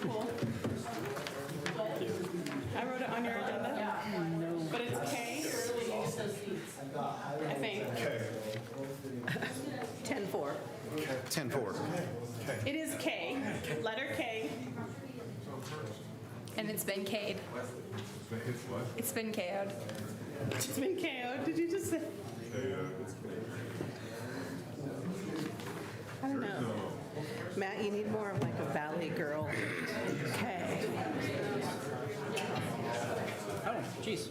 Cool. I wrote it on your agenda, but it's K, I think. 10-4. 10-4. It is K, letter K. And it's been K'd. It's been KO'd. It's been KO'd. Did you just say? I don't know. Matt, you need more of like a valley girl. Okay. Oh, jeez.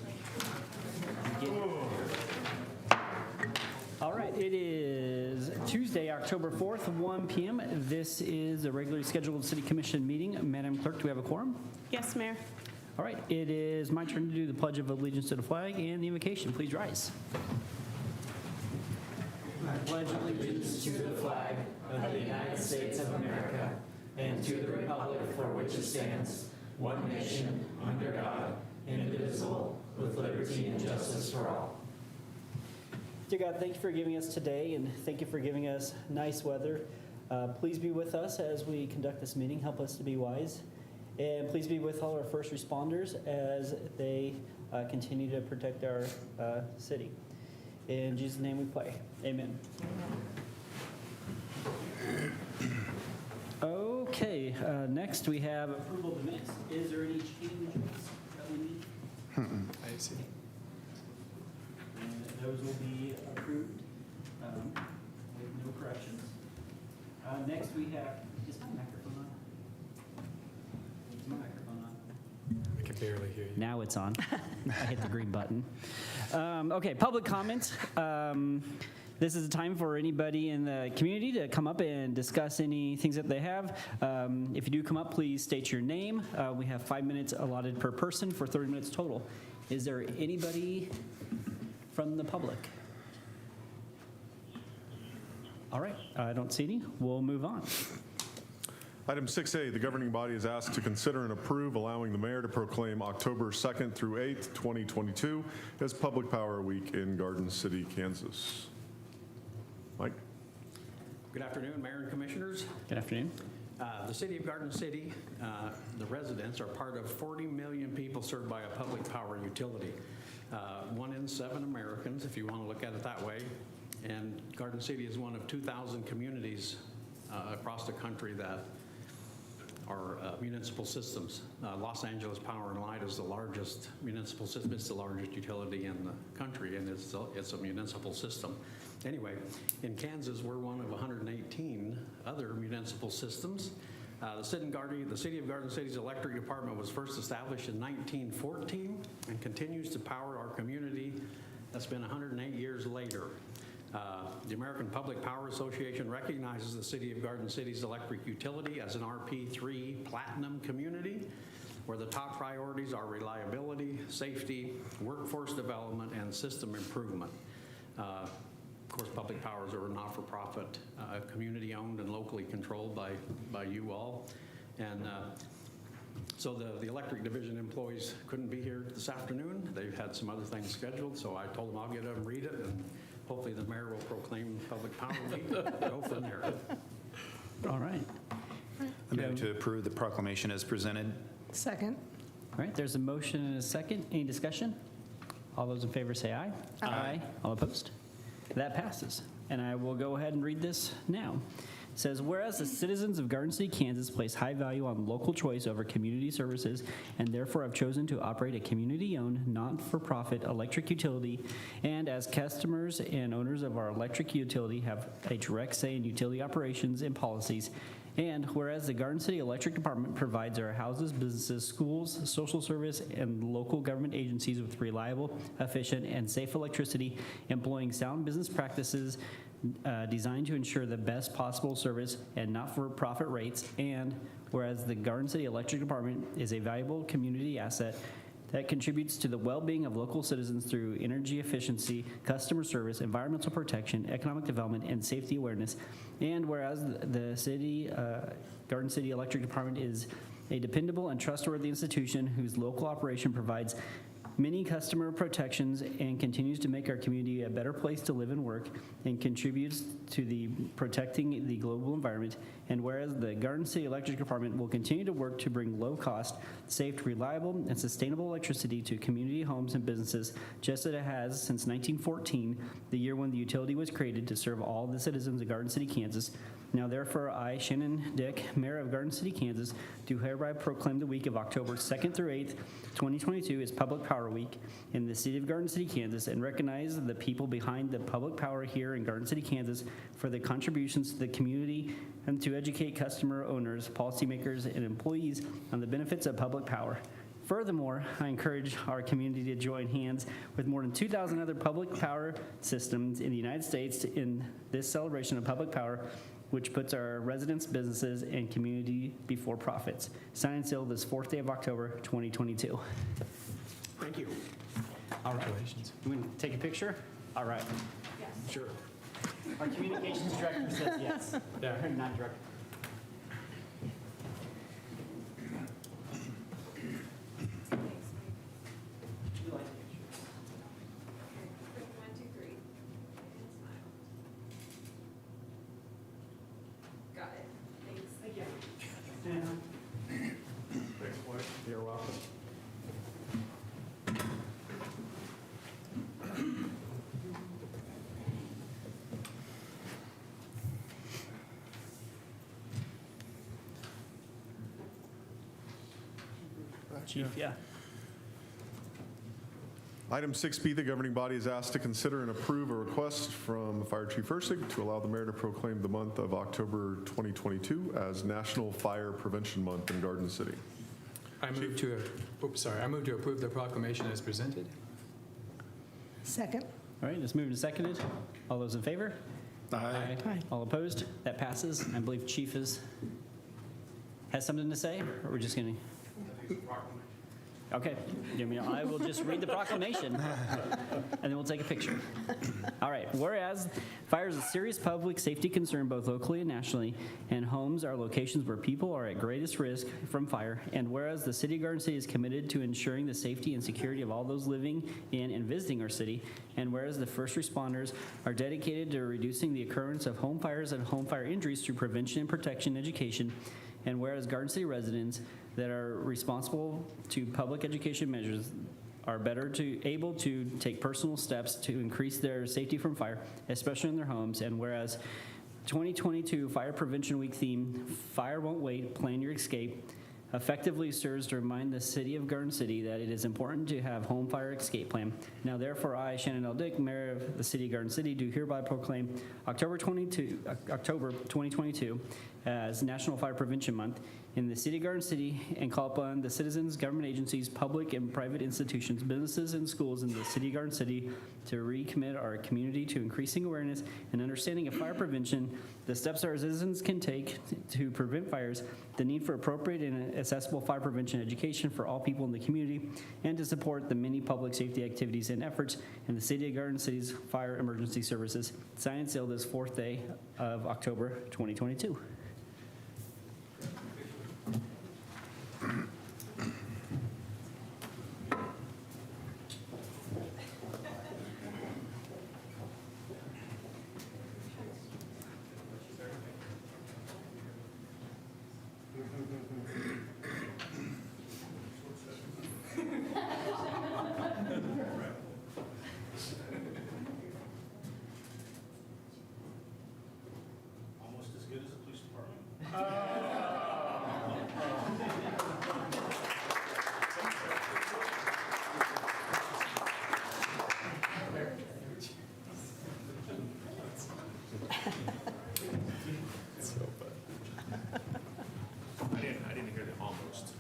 All right, it is Tuesday, October 4th, 1 p.m. This is a regularly scheduled City Commission meeting. Madam Clerk, do we have a quorum? Yes, Mayor. All right, it is my turn to do the Pledge of Allegiance to the flag and the invocation. Please rise. I pledge allegiance to the flag of the United States of America and to the republic for which it stands, one nation, under God, indivisible, with liberty and justice for all. Dear God, thank you for giving us today, and thank you for giving us nice weather. Please be with us as we conduct this meeting. Help us to be wise. And please be with all our first responders as they continue to protect our city. In Jesus' name we pray. Amen. Okay, next we have approval of the minutes. Is there any changes that we need? I see. And those will be approved with no corrections. Next we have, is my microphone on? Is my microphone on? I can barely hear you. Now it's on. I hit the green button. Okay, public comment. This is a time for anybody in the community to come up and discuss any things that they have. If you do come up, please state your name. We have 5 minutes allotted per person for 30 minutes total. Is there anybody from the public? All right, I don't see any. We'll move on. Item 6A, the governing body is asked to consider and approve allowing the mayor to proclaim October 2nd through 8th, 2022 as Public Power Week in Garden City, Kansas. Mike? Good afternoon, Mayor and Commissioners. Good afternoon. The City of Garden City, the residents are part of 40 million people served by a public power utility. 1 in 7 Americans, if you want to look at it that way. And Garden City is one of 2,000 communities across the country that are municipal systems. Los Angeles Power and Light is the largest municipal system. It's the largest utility in the country, and it's a municipal system. Anyway, in Kansas, we're one of 118 other municipal systems. The City of Garden City's electric department was first established in 1914 and continues to power our community. That's been 108 years later. The American Public Power Association recognizes the City of Garden City's electric utility as an RP3 Platinum community, where the top priorities are reliability, safety, workforce development, and system improvement. Of course, public powers are a not-for-profit, community-owned and locally controlled by you all. And so the electric division employees couldn't be here this afternoon. They've had some other things scheduled, so I told them I'll get them and read it, and hopefully the mayor will proclaim Public Power Week. Go from there. All right. I move to approve the proclamation as presented. Second. All right, there's a motion and a second. Any discussion? All those in favor say aye. Aye. All opposed? That passes. And I will go ahead and read this now. It says, whereas the citizens of Garden City, Kansas place high value on local choice over community services and therefore have chosen to operate a community-owned, not-for-profit electric utility, and as customers and owners of our electric utility have a direct say in utility operations and policies, and whereas the Garden City Electric Department provides our houses, businesses, schools, social service, and local government agencies with reliable, efficient, and safe electricity, employing sound business practices designed to ensure the best possible service and not-for-profit rates, and whereas the Garden City Electric Department is a valuable community asset that contributes to the well-being of local citizens through energy efficiency, customer service, environmental protection, economic development, and safety awareness. And whereas the Garden City Electric Department is a dependable and trustworthy institution whose local operation provides many customer protections and continues to make our community a better place to live and work and contributes to the protecting the global environment. And whereas the Garden City Electric Department will continue to work to bring low-cost, safe, reliable, and sustainable electricity to community homes and businesses, just as it has since 1914, the year when the utility was created to serve all the citizens of Garden City, Kansas. Now therefore, I, Shannon Dick, Mayor of Garden City, Kansas, do hereby proclaim the week of October 2nd through 8th, 2022 as Public Power Week in the city of Garden City, Kansas, and recognize the people behind the public power here in Garden City, Kansas for the contributions to the community and to educate customer owners, policymakers, and employees on the benefits of public power. Furthermore, I encourage our community to join hands with more than 2,000 other public power systems in the United States in this celebration of public power, which puts our residents, businesses, and community before profits. Signed and sealed this 4th day of October, 2022. Thank you. All right. You want to take a picture? All right. Sure. Our communications director says yes. Yeah. Not director. You're welcome. Chief, yeah. Item 6B, the governing body is asked to consider and approve a request from Fire Chief Ursig to allow the mayor to proclaim the month of October 2022 as National Fire Prevention Month in Garden City. I move to approve the proclamation as presented. Second? All right, it's moved and seconded. All those in favor? Aye. Aye. All opposed? That passes. I believe Chief has something to say, or we're just going to? Okay, I will just read the proclamation, and then we'll take a picture. All right, whereas fire is a serious public safety concern both locally and nationally, and homes are locations where people are at greatest risk from fire, and whereas the City of Garden City is committed to ensuring the safety and security of all those living in and visiting our city, and whereas the first responders are dedicated to reducing the occurrence of home fires and home fire injuries through prevention and protection education, and whereas Garden City residents that are responsible to public education measures are able to take personal steps to increase their safety from fire, especially in their homes, and whereas 2022 Fire Prevention Week theme, Fire Won't Wait, Plan Your Escape, effectively serves to remind the city of Garden City that it is important to have home fire escape plan. Now therefore, I, Shannon L. Dick, Mayor of the City of Garden City, do hereby proclaim October 2022 as National Fire Prevention Month in the City of Garden City, and call upon the citizens, government agencies, public and private institutions, businesses, and schools in the City of Garden City to recommit our community to increasing awareness and understanding of fire prevention, the steps our citizens can take to prevent fires, the need for appropriate and accessible fire prevention education for all people in the community, and to support the many public safety activities and efforts in the City of Garden City's fire emergency services. Signed and sealed this 4th day of October 2022. Almost as good as the police department. I didn't hear the almost.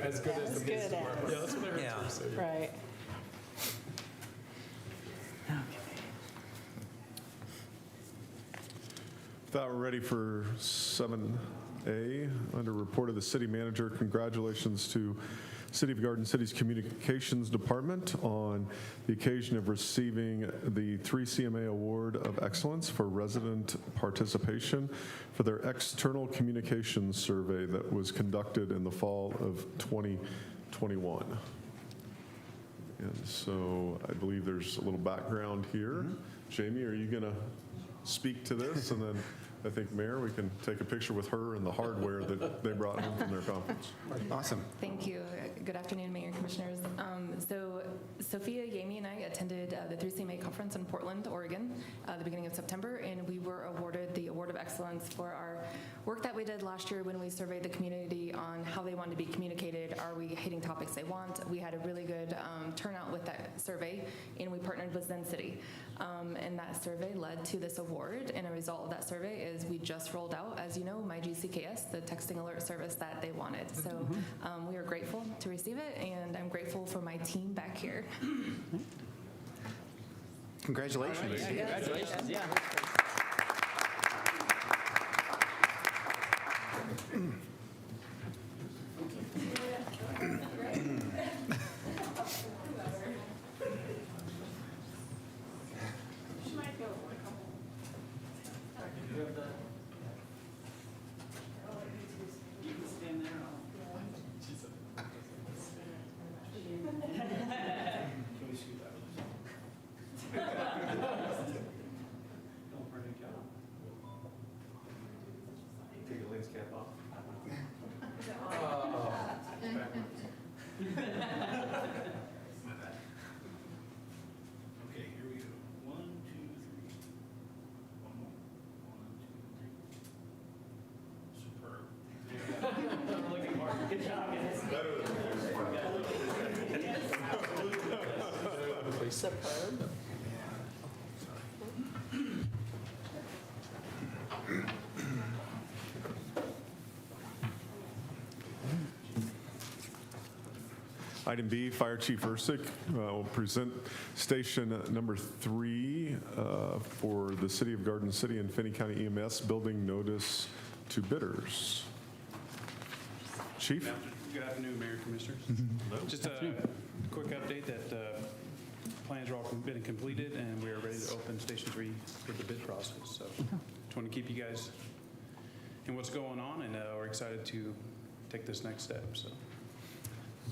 As good as the police Good department. as. Yeah, that's what I heard too, so, yeah. Right. With that, we're ready for 7A. Under report of the city manager, congratulations to City of Garden City's Communications Department on the occasion of receiving the 3CMA Award of Excellence for resident participation for their external communications survey that was conducted in the fall of 2021. And so I believe there's a little background here. Jamie, are you going to speak to this? And then I think, Mayor, we can take a picture with her and the hardware that they brought home from their conference. Awesome. Thank you. Good afternoon, Mayor and Commissioners. So Sophia, Yami, and I attended the 3CMA conference in Portland, Oregon, the beginning of September, and we were awarded the Award of Excellence for our work that we did last year when we surveyed the community on how they want to be communicated. Are we hitting topics they want? We had a really good turnout with that survey, and we partnered with Zen City. And that survey led to this award, and a result of that survey is we just rolled out, as you know, my GCKS, the texting alert service that they wanted. So we are grateful to receive it, and I'm grateful for my team back here. Congratulations. Congratulations, yeah. Take the lens cap off. Okay, here we go. 1, 2, 3. One more. 1, 2, 3. Superb. Looking hard. Good job, guys. Superb. Item B, Fire Chief Ursick will present station number 3 for the City of Garden City and Finney County EMS building notice to bidders. Chief? Good afternoon, Mayor and Commissioners. Just a quick update that plans are all been completed and we are ready to open Station 3 for the bid process. So just want to keep you guys in what's going on, and we're excited to take this next step. So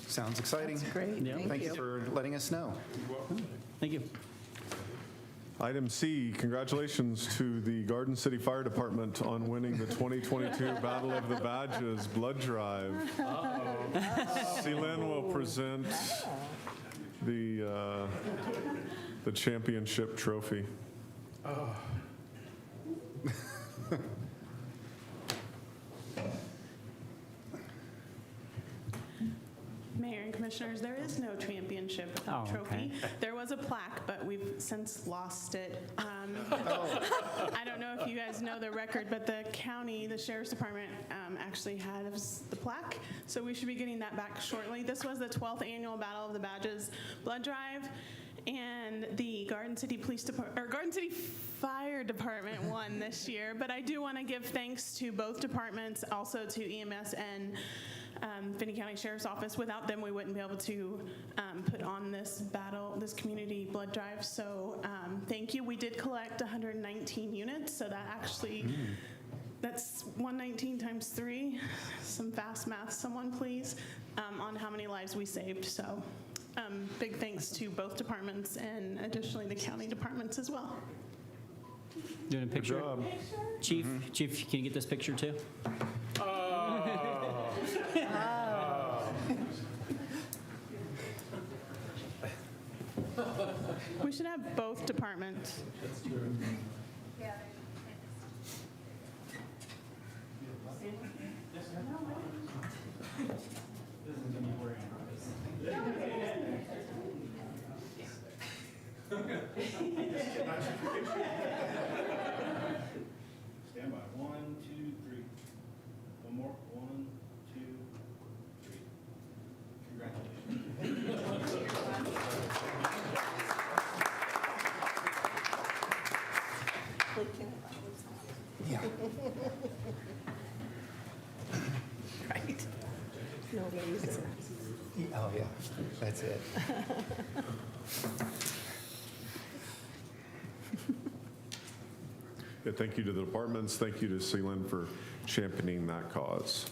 Sounds exciting. That's great. Yeah. Thank you for letting us know. you're welcome. Thank you. Item C, congratulations to the Garden City Fire Department on winning the 2022 Battle of the Badges Blood Drive. Seelin will present the championship trophy. Mayor and Commissioners, there is no championship Oh, without trophy. okay. There was a plaque, but we've since lost it. I don't know if you guys know the record, but the county, the Sheriff's Department actually has the plaque, so we should be getting that back shortly. This was the 12th annual Battle of the Badges blood drive, and the Garden City Garden City Fire Department won this year. But I do want to give thanks to both departments, also to EMS and Finney County Sheriff's Office. Without them, we wouldn't be able to put on this community blood drive. So thank you. We did collect 119 units, so that actually, that's 119 times 3. Some fast math, someone please, on how many lives we saved. So big thanks to both departments and additionally the county departments as well. Doing a picture? job. Chief, Chief, can you get this picture too? We should have both departments. Stand by. 1, 2, 3. One more. 1, 2, 3. Congratulations. Yeah. Right. Nobody's. Oh, yeah, that's it. Yeah, thank you to the departments. Thank you to Seelin for championing that cause.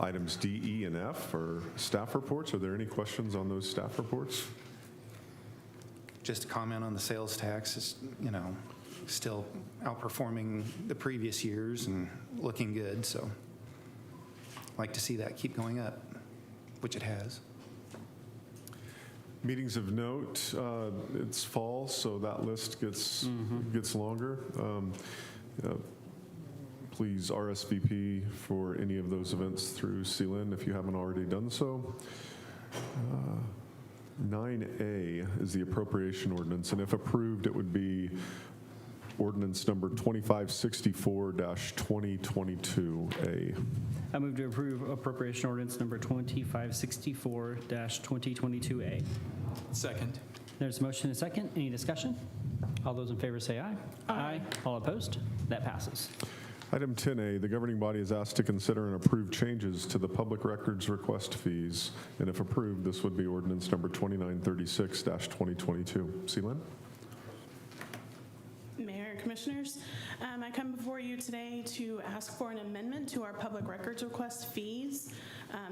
Items D, E, and F are staff reports. Are there any questions on those staff reports? just to comment on the sales tax, is, still outperforming the previous years and looking good, so like to see that keep going up, which it has. Meetings of note, it's fall, so that list gets longer. Please RSVP for any of those events through CLN if you haven't already done so. 9A is the appropriation ordinance, and if approved, it would be ordinance number 2564-2022A. I move to approve appropriation ordinance number 2564-2022A. Second. There's a motion and a second. Any discussion? All those in favor say aye. Aye. All opposed? That passes. Item 10A, the governing body is asked to consider and approve changes to the public records request fees, and if approved, this would be ordinance number 2936-2022. Seelin? Mayor and Commissioners, I come before you today to ask for an amendment to our public records request fees.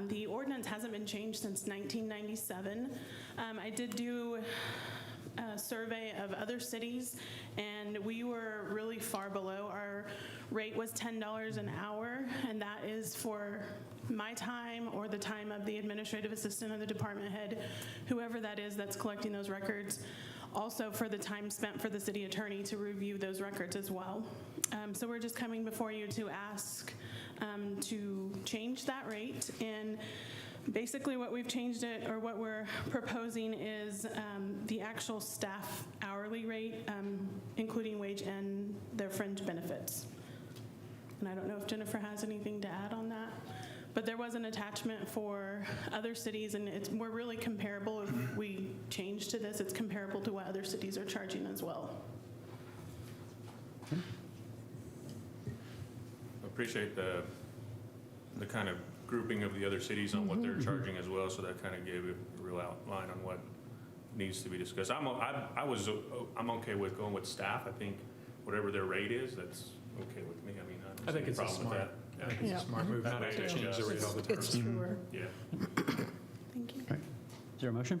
The ordinance hasn't been changed since 1997. I did do a survey of other cities, and we were really far below. Our rate was $10 an hour, and that is for my time or the time of the administrative assistant or the department head, whoever that is that's collecting those records. Also for the time spent for the city attorney to review those records as well. So we're just coming before you to ask to change that rate. And basically what we've changed it, or what we're proposing, is the actual staff hourly rate, including wage and their fringe benefits. And I don't know if Jennifer has anything to add on that. But there was an attachment for other cities, and we're really comparable. If we change to this, it's comparable to what other cities are charging as well. Appreciate the kind of grouping of the other cities on what they're charging as well, so that kind of gave a real outline on what needs to be discussed. I'm okay with going with staff. I think whatever their rate is, that's okay with me. I mean, I think it's a smart. I think it's a smart move not to change the rate all the time. It's truer. Yeah. Thank you. Is there a motion?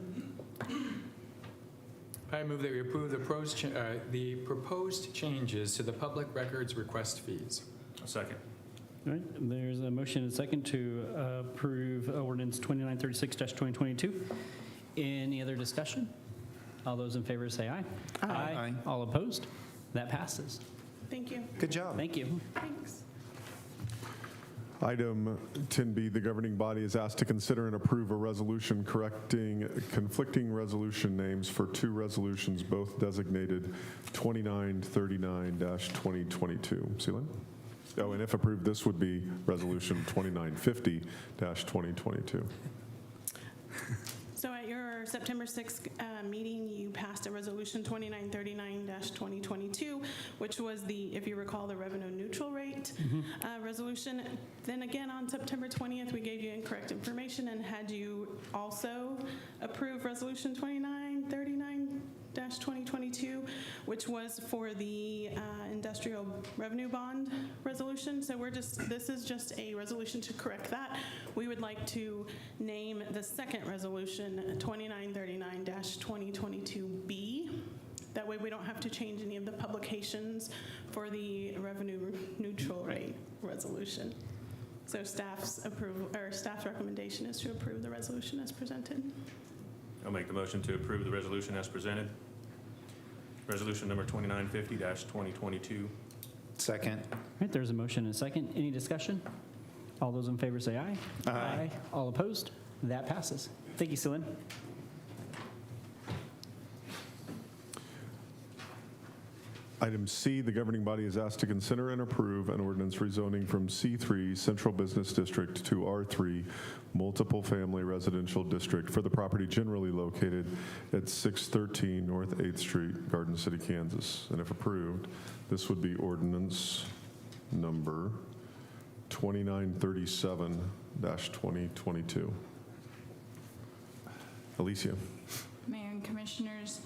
I move that we approve the proposed changes to the public records request fees. A second. All right, there's a motion and a second to approve ordinance 2936-2022. Any other discussion? All those in favor say aye. Aye. All opposed? That passes. Thank you. Good job. Thank you. Thanks. Item 10B, the governing body is asked to consider and approve a resolution correcting conflicting resolution names for two resolutions, both designated 2939-2022. Seelin? Oh, and if approved, this would be resolution 2950-2022. So at your September 6th meeting, you passed a resolution 2939-2022, which was the, if you recall, the revenue neutral rate resolution. Then again, on September 20th, we gave you incorrect information and had you also approve resolution 2939-2022, which was for the industrial revenue bond resolution. So this is just a resolution to correct that. We would like to name the second resolution 2939-2022B. That way we don't have to change any of the publications for the revenue neutral rate resolution. So staff's recommendation is to approve the resolution as presented. I'll make the motion to approve the resolution as presented. Resolution number 2950-2022. Second. All right, there's a motion and a second. Any discussion? All those in favor say aye. Aye. All opposed? That passes. Thank you, Seelin. Item C, the governing body is asked to consider and approve an ordinance rezoning from C3 Central Business District to R3 Multiple Family Residential District for the property generally located at 613 North 8th Street, Garden City, Kansas. And if approved, this would be ordinance number 2937-2022. Alicia. Mayor and Commissioners,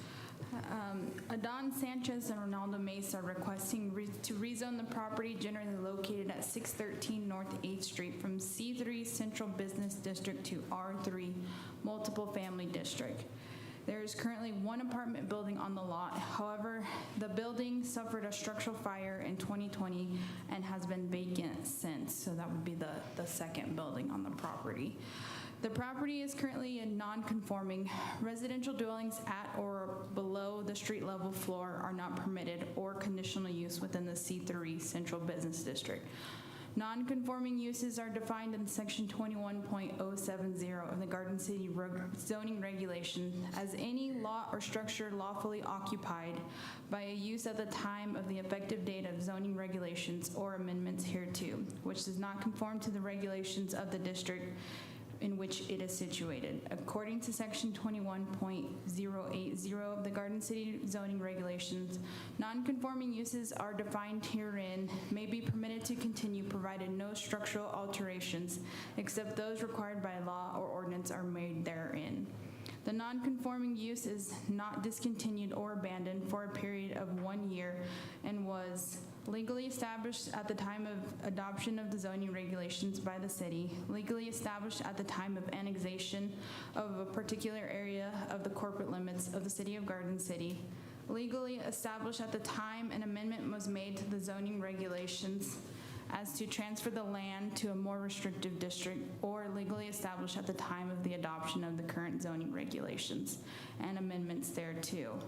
Adon Sanchez and Ronaldo Mesa are requesting to rezone the property generally located at 613 North 8th Street from C3 Central Business District to R3 Multiple Family District. There There's currently one apartment building on the lot. However, the building suffered a structural fire in 2020 and has been vacant since. So that would be the second building on the property. The property is currently in non-conforming. Residential dwellings at or below the street level floor are not permitted or conditional use within the C3 Central Business District. Non-conforming uses are defined in Section 21.070 of the Garden City Zoning Regulation as any lot or structure lawfully occupied by a use at the time of the effective date of zoning regulations or amendments hereto, which does not conform to the regulations of the district in which it is situated. According to Section 21.080 of the Garden City Zoning Regulations, non-conforming uses are defined herein may be permitted to continue provided no structural alterations except those required by law or ordinance are made therein. The non-conforming use is not discontinued or abandoned for a period of 1 year and was legally established at the time of adoption of the zoning regulations by the city, legally established at the time of annexation of a particular area of the corporate limits of the city of Garden City, legally established at the time an amendment was made to the zoning regulations as to transfer the land to a more restrictive district, or legally established at the time of the adoption of the current zoning regulations and amendments thereto.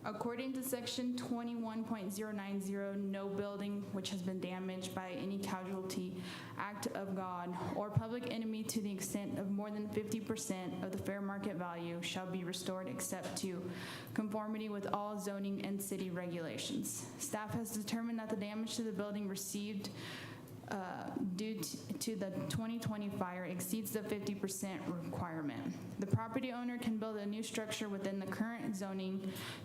According to Section 21.090, no building which has been damaged by any casualty, act of God, or public enemy to the extent of more than 50% of the fair market value shall be restored except to conformity with all zoning and city regulations. Staff has determined that the damage to the building received due to the 2020 fire exceeds the 50% requirement. The property owner can build a new structure within the current zoning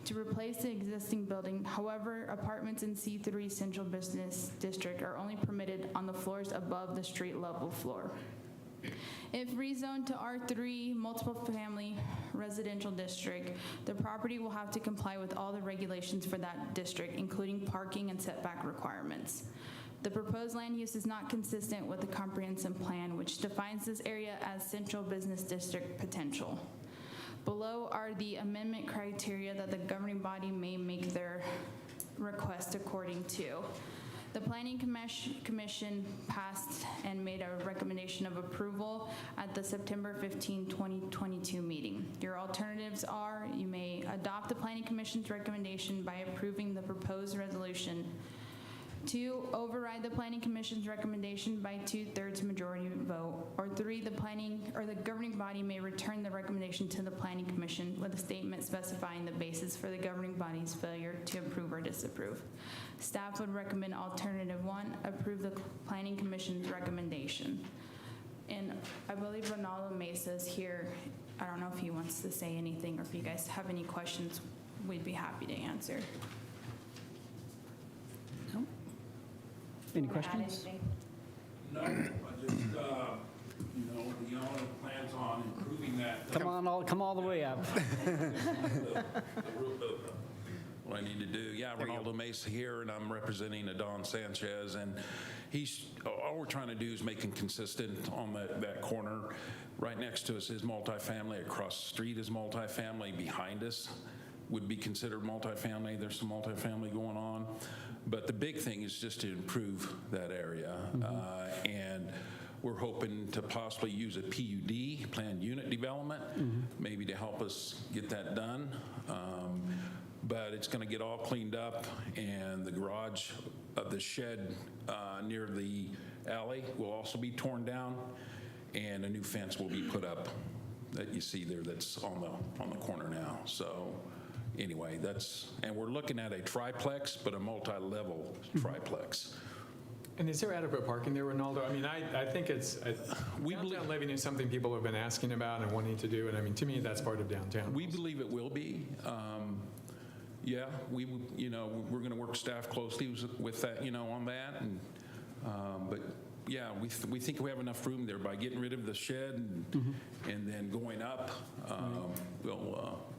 to replace the existing building. However, apartments in C3 Central Business District are only permitted on the floors above the street level floor. If rezoned to R3 multiple family residential district, the property will have to comply with all the regulations for that district, including parking and setback requirements. The proposed land use is not consistent with the comprehensive plan, which defines this area as Central Business District potential. Below are the amendment criteria that the governing body may make their request according to. The Planning Commission passed and made a recommendation of approval at the September 15, 2022 meeting. Your alternatives are you may adopt the Planning Commission's recommendation by approving the proposed resolution. 2, override the Planning Commission's recommendation by 2/3 majority vote. Or 3, the governing body may return the recommendation to the Planning Commission with a statement specifying the basis for the governing body's failure to approve or disapprove. Staff would recommend alternative 1, approve the Planning Commission's recommendation. And I believe Ronaldo Mesa is here. I don't know if he wants to say anything or if you guys have any questions, we'd be happy to answer. Any questions? No, I just, the owner plans on improving that. Come all the way up. What I need to do. Yeah, Ronaldo Mesa here, and I'm representing Adon Sanchez, and all we're trying to do is make him consistent on that corner. Right next to us is multifamily, across the street is multifamily, behind us would be considered multifamily. There's some multifamily going on. But the big thing is just to improve that area. And we're hoping to possibly use a PUD, planned unit development, maybe to help us get that done. But it's going to get all cleaned up, and the garage of the shed near the alley will also be torn down, and a new fence will be put up that you see there that's on the corner now. So anyway, and we're looking at a triplex, but a multi-level triplex. And is there adequate parking there, Ronaldo? I mean, I think downtown living is something people have been asking about and wanting to do, and I mean, to me, that's part of downtown. We believe it will be. Yeah, we're going to work staff closely with that, on that, and but yeah, we think we have enough room there by getting rid of the shed and then going up.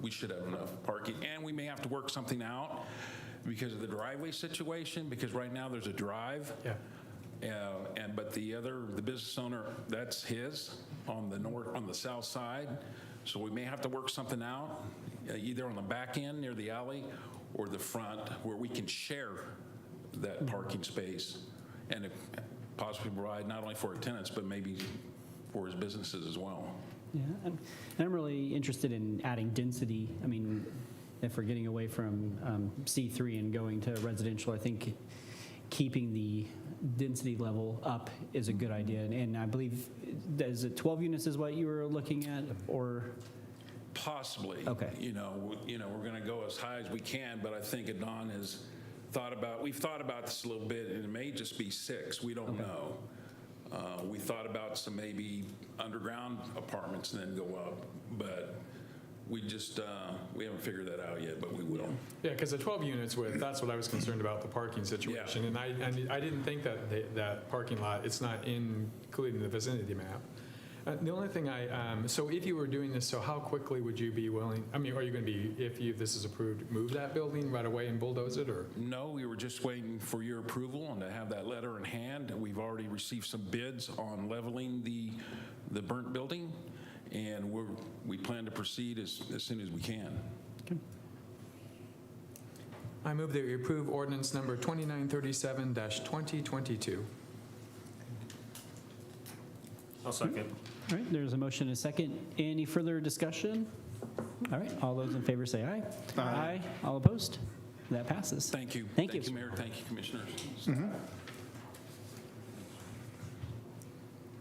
We should have enough parking, and we may have to work something out because of the driveway situation. Because right now there's a drive, but the business owner, that's his on the south side. So we may have to work something out, either on the back end near the alley or the front, where we can share that parking space and possibly provide not only for our tenants, but maybe for his businesses as well. Yeah, and I'm really interested in adding density. I mean, if we're getting away from C3 and going to residential, I think keeping the density level up is a good idea. And I believe, is it 12 units is what you were looking at, or? Possibly. Okay. We're going to go as high as we can, but I think Adon has we've thought about this a little bit, and it may just be 6. We don't know. We thought about some maybe underground apartments and then go up, but we just, we haven't figured that out yet, but we will. Yeah, because the 12 units that's what I was concerned about, the parking situation. Yeah. And I didn't think that parking lot, it's not included in the vicinity map. The only thing so if you were doing this, so how quickly would you be willing, are you going to be, if this is approved, move that building right away and bulldoze it, or? No, we were just waiting for your approval and to have that letter in hand. We've already received some bids on leveling the burnt building, and we plan to proceed as soon as we can. Okay. I move that we approve ordinance number 2937-2022. I'll second. All right, there's a motion and a second. Any further discussion? All right, all those in favor say aye. Aye. All opposed? That passes. Thank you. Thank you. Thank you, Mayor. Thank you, Commissioners.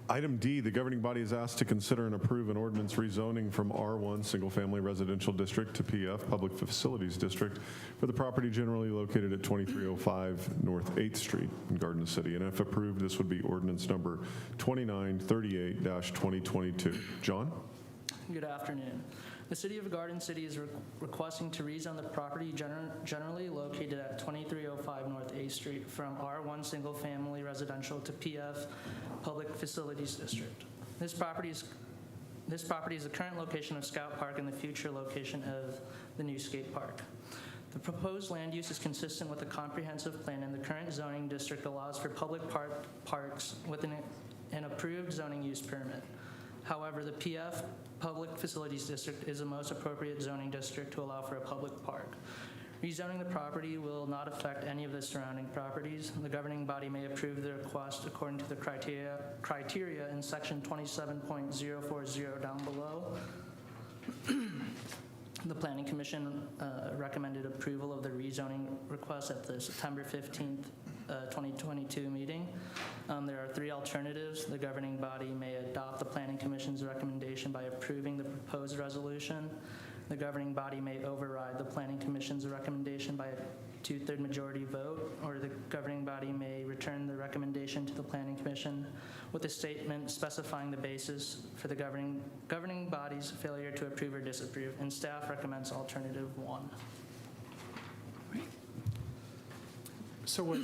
Item D, the governing body is asked to consider and approve an ordinance rezoning from R1 Single Family Residential District to PF Public Facilities District for the property generally located at 2305 North 8th Street in Garden City. And if approved, this would be ordinance number 2938-2022. John? Good afternoon. The City of Garden City is requesting to rezone the property generally located at 2305 North 8th Street from R1 Single Family Residential to PF Public Facilities District. This property is the current location of Scout Park and the future location of the new skate park. The proposed land use is consistent with the comprehensive plan, and the current zoning district allows for public parks with an approved zoning use permit. However, the PF Public Facilities District is the most appropriate zoning district to allow for a public park. Rezoning the property will not affect any of the surrounding properties. The governing body may approve the request according to the criteria in section 27.040 down below. The Planning Commission recommended approval of the rezoning request at the September 15th, 2022 meeting. There are 3 alternatives. The governing body may adopt the Planning Commission's recommendation by approving the proposed resolution. The governing body may override the Planning Commission's recommendation by a 2/3 majority vote, or the governing body may return the recommendation to the Planning Commission with a statement specifying the basis for the governing body's failure to approve or disapprove, and staff recommends alternative 1. So I'm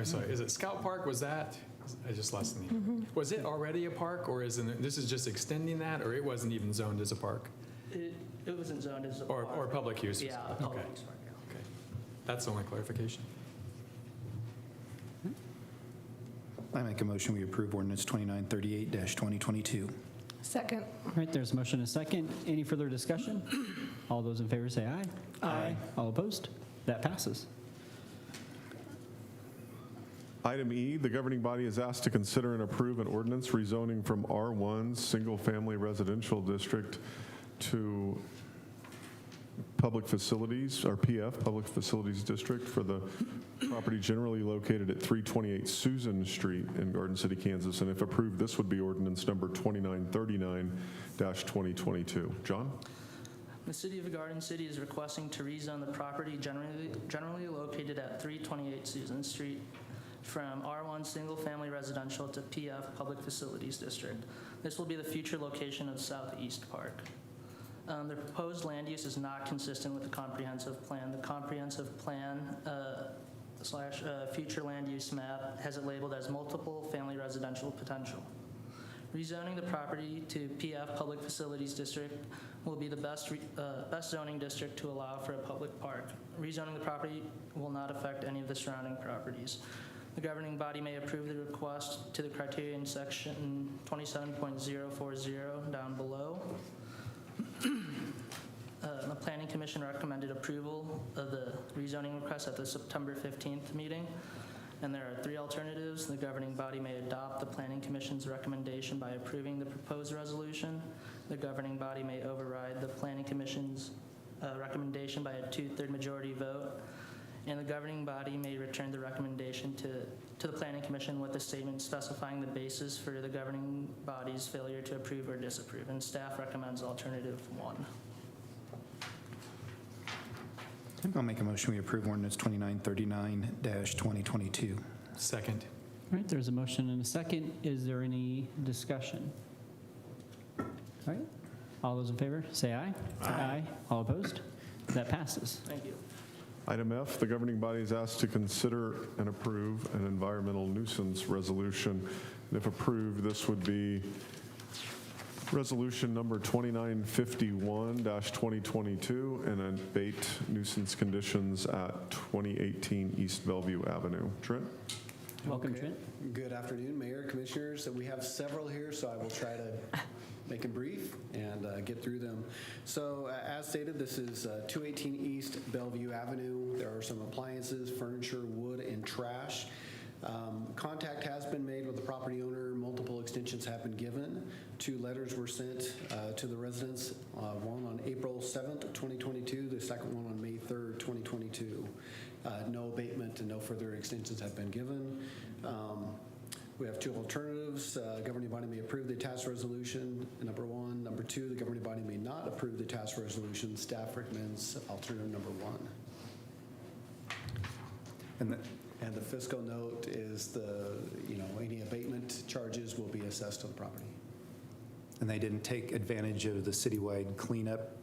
sorry, is it Scout Park? Was that, I just lost the name. Was it already a park, or this is just extending that, or it wasn't even zoned as a park? It wasn't zoned as a Or park. public use? Yeah, public Okay. use park, yeah. Okay. That's the only clarification. I make a motion, we approve ordinance 2938-2022. Second. All right, there's a motion and a second. Any further discussion? All those in favor say aye. Aye. All opposed? That passes. Item E, the governing body is asked to consider and approve an ordinance rezoning from R1 Single Family Residential District to Public Facilities, or PF, Public Facilities District, for the property generally located at 328 Susan Street in Garden City, Kansas. And if approved, this would be ordinance number 2939-2022. John? The City of Garden City is requesting to rezone the property generally located at 328 Susan Street from R1 Single Family Residential to PF Public Facilities District. This will be the future location of Southeast Park. The proposed land use is not consistent with the comprehensive plan. The comprehensive plan / future land use map has it labeled as multiple family residential potential. Rezoning the property to PF Public Facilities District will be the best zoning district to allow for a public park. Rezoning the property will not affect any of the surrounding properties. The governing body may approve the request to the criteria in section 27.040 down below. The Planning Commission recommended approval of the rezoning request at the September 15th meeting, and there are 3 alternatives. The governing body may adopt the Planning Commission's recommendation by approving the proposed resolution. The governing body may override the Planning Commission's recommendation by a 2/3 majority vote, and the governing body may return the recommendation to the Planning Commission with a statement specifying the basis for the governing body's failure to approve or disapprove, and staff recommends alternative 1. I'll make a motion, we approve ordinance 2939-2022. Second. All right, there's a motion and a second. Is there any discussion? All right, all those in favor, say aye. Aye. All opposed? That passes. Thank you. Item F, the governing body is asked to consider and approve an environmental nuisance resolution. And if approved, this would be resolution number 2951-2022 and abate nuisance conditions at 2018 East Bellevue Avenue. Trent? Welcome, Okay. Trent. Good afternoon, Mayor, Commissioners. So we have several here, so I will try to make them brief and get through them. So as stated, this is 218 East Bellevue Avenue. There are some appliances, furniture, wood, and trash. Contact has been made with the property owner. Multiple extensions have been given. 2 letters were sent to the residents, one on April 7th, 2022, the second one on May 3rd, 2022. No abatement and no further extensions have been given. We have 2 alternatives. Governing body may approve the attached resolution, number 1. Number 2, the governing body may not approve the attached resolution. Staff recommends alternative number 1. And the fiscal note is any abatement charges will be assessed to the property. And they didn't take advantage of the citywide cleanup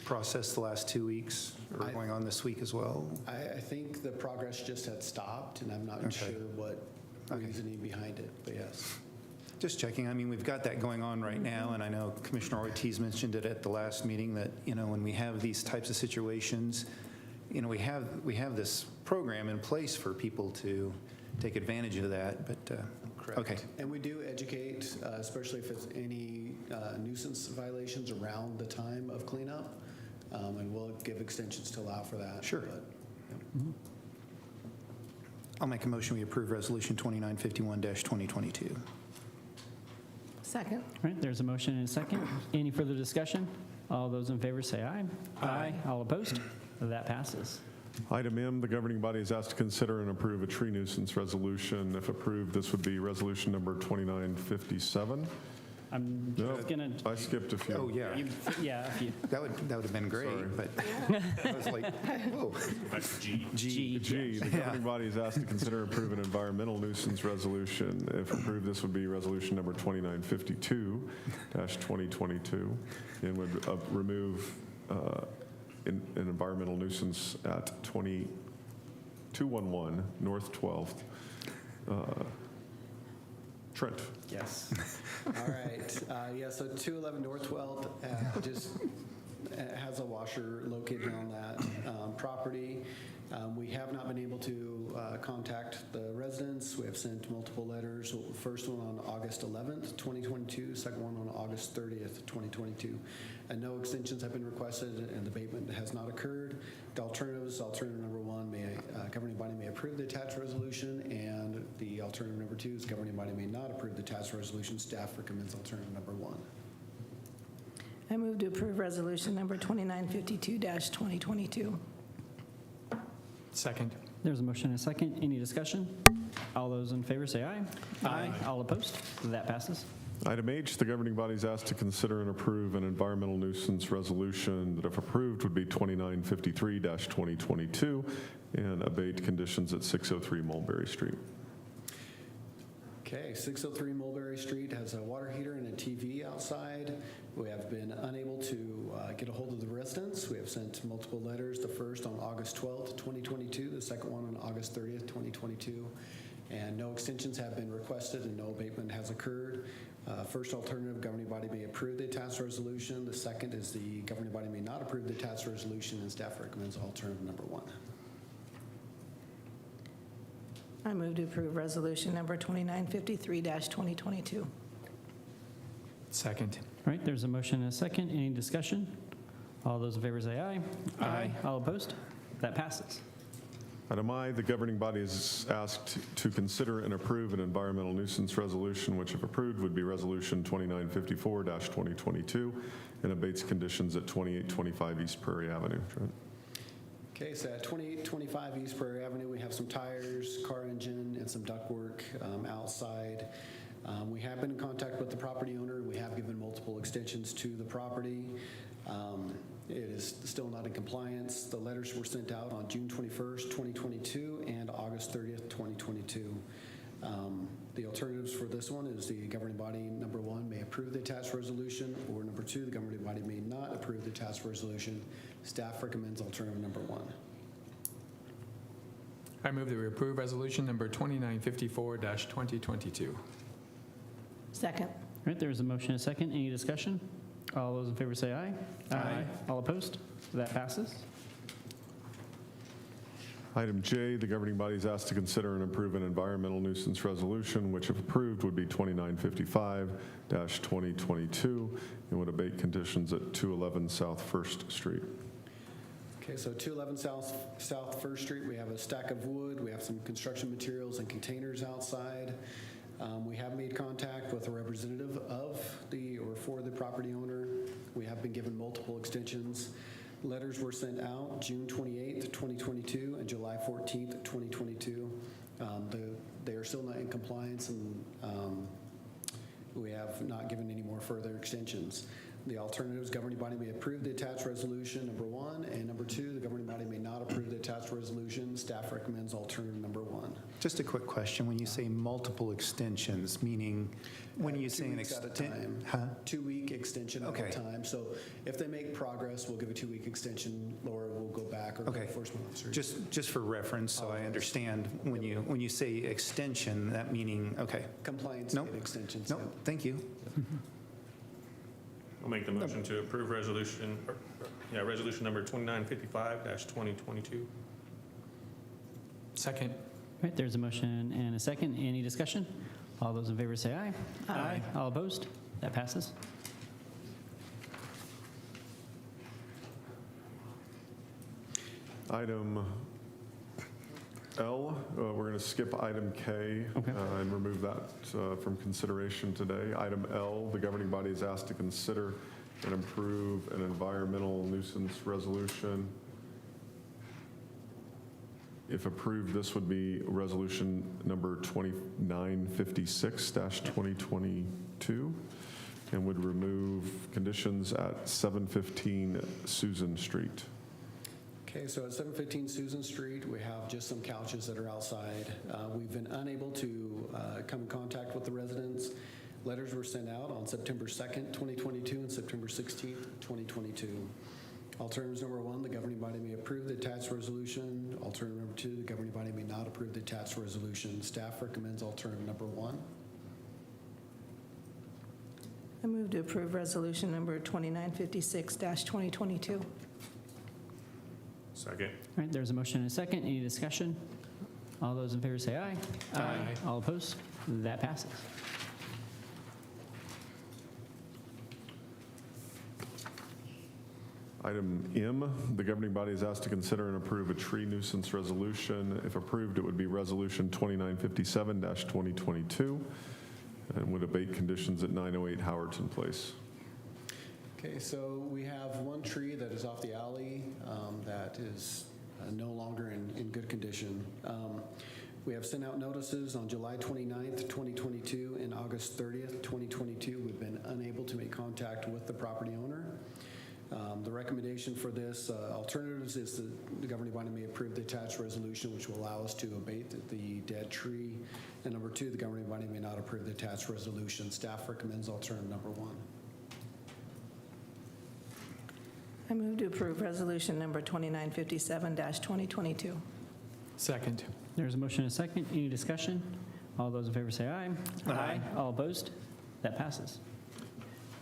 process the last 2 weeks, or going on this week as well? I think the progress just had stopped, and I'm not sure what reasoning behind it, but yes. Just checking. I mean, we've got that going on right now, and I know Commissioner Ortiz mentioned it at the last meeting that, when we have these types of situations, we have this program in place for people to take advantage of that, but, Correct. Okay. And we do educate, especially if it's any nuisance violations around the time of cleanup, and we'll give extensions to allow for that. Sure. But, I'll make a motion, we approve resolution 2951-2022. Second. All right, there's a motion and a second. Any further discussion? All those in favor say aye. Aye. All opposed? That passes. Item M, the governing body is asked to consider and approve a tree nuisance resolution. If approved, this would be resolution number 2957. I'm No, just gonna. I skipped a few. Oh, yeah. Yeah. If you, That would have been great, Sorry. but I was like, whoa. That's G. G. G, the governing body is asked to consider and approve an environmental nuisance resolution. If approved, this would be resolution number 2952-2022, and would remove an environmental nuisance at 211 North 12th. Trent. Yes. All right. So 211 North 12th just has a washer located on that property. We have not been able to contact the residents. We have sent multiple letters. First one on August 11th, 2022. Second one on August 30th, 2022. And no extensions have been requested, and the abatement has not occurred. The alternatives, alternative number 1, governing body may approve the attached resolution, and the alternative number 2 is governing body may not approve the attached resolution. Staff recommends alternative number 1. I move to approve resolution number 2952-2022. Second. there's a motion and a second. Any discussion? All those in favor say aye. Aye. All opposed? That passes. Item H, the governing body is asked to consider and approve an environmental nuisance resolution that, if approved, would be 2953-2022 and abate conditions at 603 Mulberry Street. Okay, 603 Mulberry Street has a water heater and a TV outside. We have been unable to get a hold of the residents. We have sent multiple letters, the first on August 12th, 2022, the second one on August 30th, 2022. And no extensions have been requested and no abatement has occurred. First alternative, governing body may approve the attached resolution. The second is the governing body may not approve the attached resolution, and staff recommends alternative number 1. I move to approve resolution number 2953-2022. Second. All right, there's a motion and a second. Any discussion? All those in favor say aye. Aye. All opposed? That passes. Item I, the governing body is asked to consider and approve an environmental nuisance resolution, which if approved would be Resolution 2954-2022, and abates conditions at 2825 East Prairie Avenue. Trent? Okay, so at 2825 East Prairie Avenue, we have some tires, car engine, and some ductwork outside. We have been in contact with the property owner. We have given multiple extensions to the property. It is still not in compliance. The letters were sent out on June 21st, 2022 and August 30th, 2022. The alternatives for this one is the governing body, number one, may approve the attached resolution, or number two, the governing body may not approve the attached resolution. Staff recommends alternative number one. I move that we approve resolution number 2954-2022. Second. All right, there's a motion and a second. Any discussion? All those in favor say aye. Aye. All opposed? That passes. Item J, the governing body is asked to consider and approve an environmental nuisance resolution, which if approved would be 2955-2022, and would abate conditions at 211 South First Street. Okay, so 211 South First Street, we have a stack of wood, we have some construction materials and containers outside. We have made contact with a representative of for the property owner. We have been given multiple extensions. Letters were sent out June 28th, 2022 and July 14th, 2022. They are still not in compliance, and we have not given any more further extensions. The alternatives, governing body may approve the attached resolution, number one, and number two, the governing body may not approve the attached resolution. Staff recommends alternative number one. Just a quick question. When you say multiple extensions, meaning when you say an extension? 2-week extension at a time. So if they make progress, we'll give a 2-week extension. Laura will go back, or the enforcement officer. Just for reference, so I understand, when you say extension, that meaning, Compliance date extensions. Nope, thank you. I'll make the motion to approve resolution number 2955-2022. Second. All right, there's a motion and a second. Any discussion? All those in favor say aye. Aye. All opposed? That passes. Item L, we're going to skip item K and remove that from consideration today. Item L, the governing body is asked to consider and approve an environmental nuisance resolution. If approved, this would be resolution number 2956-2022, and would remove conditions at 715 Susan Street. Okay, so at 715 Susan Street, we have just some couches that are outside. We've been unable to come in contact with the residents. Letters were sent out on September 2nd, 2022 and September 16th, 2022. Alternatives number one, the governing body may approve the attached resolution. Alternative number two, the governing body may not approve the attached resolution. Staff recommends alternative number one. I move to approve resolution number 2956-2022. Second. All right, there's a motion and a second. Any discussion? All those in favor say aye. Aye. All opposed? That passes. Item M, the governing body is asked to consider and approve a tree nuisance resolution. If approved, it would be resolution 2957-2022, and would abate conditions at 908 Howerton Place. Okay, so we have one tree that is off the alley that is no longer in good condition. We have sent out notices on July 29th, 2022 and August 30th, 2022. We've been unable to make contact with the property owner. The recommendation for this alternatives is that the governing body may approve the attached resolution, which will allow us to abate the dead tree. And number two, the governing body may not approve the attached resolution. Staff recommends alternative number one. I move to approve resolution number 2957-2022. Second. There's a motion and a second. Any discussion? All those in favor say aye. Aye. All opposed? That passes.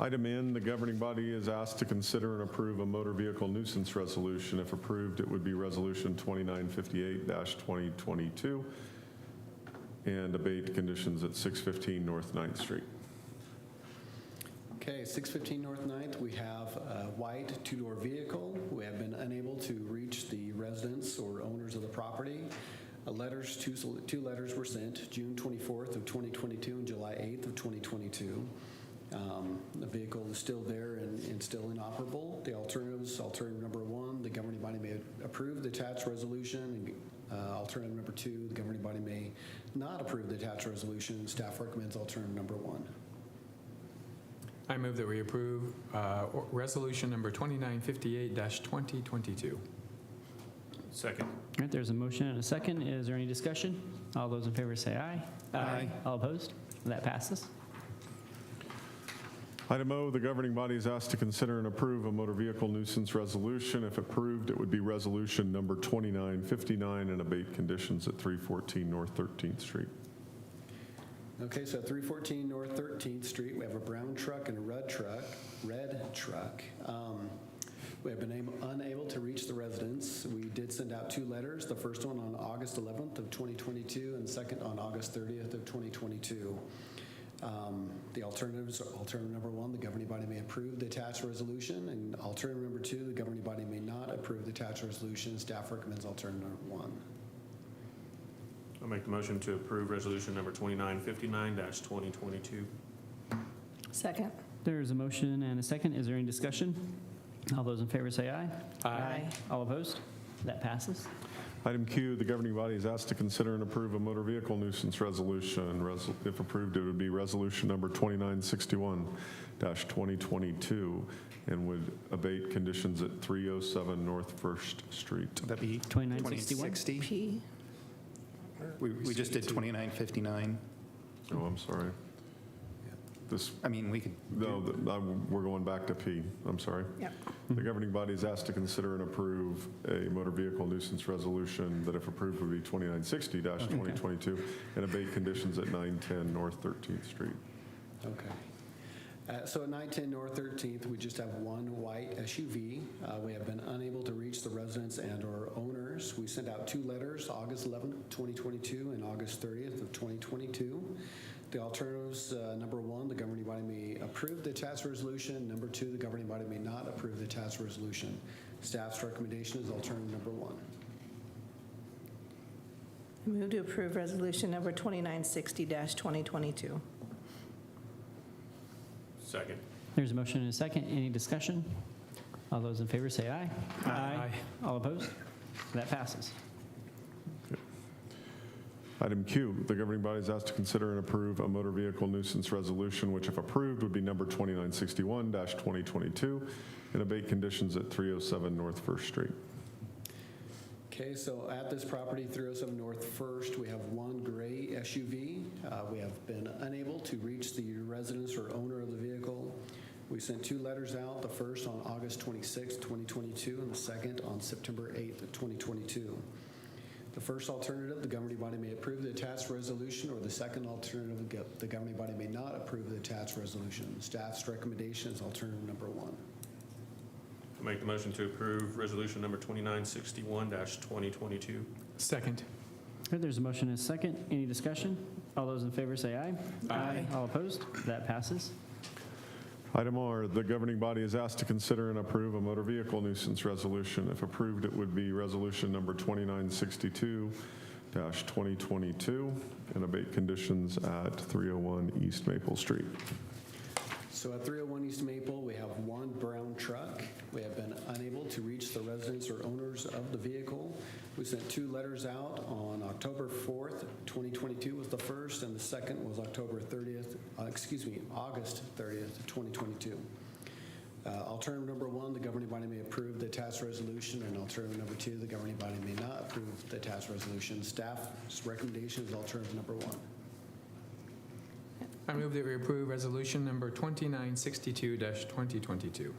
Item N, the governing body is asked to consider and approve a motor vehicle nuisance resolution. If approved, it would be resolution 2958-2022, and abate conditions at 615 North 9th Street. Okay, 615 North 9th, we have a white two-door vehicle. We have been unable to reach the residents or owners of the property. Two letters were sent, June 24th of 2022 and July 8th of 2022. The vehicle is still there and still inoperable. The alternatives, alternative number 1, the governing body may approve the attached resolution. And alternative number 2, the governing body may not approve the attached resolution. Staff recommends alternative number 1. I move that we approve resolution number 2958-2022. Second. All right, there's a motion and a second. Is there any discussion? All those in favor say aye. Aye. All opposed? That passes. Item O, the governing body is asked to consider and approve a motor vehicle nuisance resolution. If approved, it would be resolution number 2959 and abate conditions at 314 North 13th Street. Okay, so at 314 North 13th Street, we have a brown truck and a red truck. We have been unable to reach the residents. We did send out 2 letters, the first one on August 11th of 2022 and the second on August 30th of 2022. The alternatives are alternative number 1, the governing body may approve the attached resolution, and alternative number 2, the governing body may not approve the attached resolution. Staff recommends alternative number 1. I'll make the motion to approve resolution number 2959-2022. Second. There's a motion and a second. Is there any discussion? All those in favor say aye. Aye. All opposed? That passes. Item Q, the governing body is asked to consider and approve a motor vehicle nuisance resolution. If approved, it would be resolution number 2961-2022 and would abate conditions at 307 North 1st Street. Would that be 2961? 2060? P. We just did 2959. Oh, I'm sorry. This, I mean, we could. no, we're going back to P. I'm sorry. Yep. The governing body is asked to consider and approve a motor vehicle nuisance resolution that, if approved, would be 2960-2022 and abate conditions at 910 North 13th Street. Okay. So at 910 North 13th, we just have one white SUV. We have been unable to reach the residents and or owners. We sent out 2 letters, August 11th, 2022 and August 30th of 2022. The alternatives, number 1, the governing body may approve the attached resolution. Number 2, the governing body may not approve the attached resolution. Staff's recommendation is alternative number 1. Move to approve resolution number 2960-2022. Second. There's a motion and a second. Any discussion? All those in favor say aye. Aye. All opposed? That passes. Item Q, the governing body is asked to consider and approve a motor vehicle nuisance resolution, which, if approved, would be number 2961-2022 and abate conditions at 307 North 1st Street. Okay, so at this property, 307 North 1st, we have one gray SUV. We have been unable to reach the residents or owner of the vehicle. We sent 2 letters out, the first on August 26, 2022, and the second on September 8th of 2022. The first alternative, the governing body may approve the attached resolution, or the second alternative, the governing body may not approve the attached resolution. Staff's recommendation is alternative number 1. I'll make the motion to approve resolution number 2961-2022. Second. Okay, there's a motion and a second. Any discussion? All those in favor say aye. Aye. All opposed? That passes. Item R, the governing body is asked to consider and approve a motor vehicle nuisance resolution. If approved, it would be resolution number 2962-2022 and abate conditions at 301 East Maple Street. So at 301 East Maple, we have one brown truck. We have been unable to reach the residents or owners of the vehicle. We sent 2 letters out on October 4th, 2022 was the first, and the second was August 30th, 2022. Alternative number 1, the governing body may approve the attached resolution, and alternative number 2, the governing body may not approve the attached resolution. Staff's recommendation is alternative number 1. I move that we approve resolution number 2962-2022.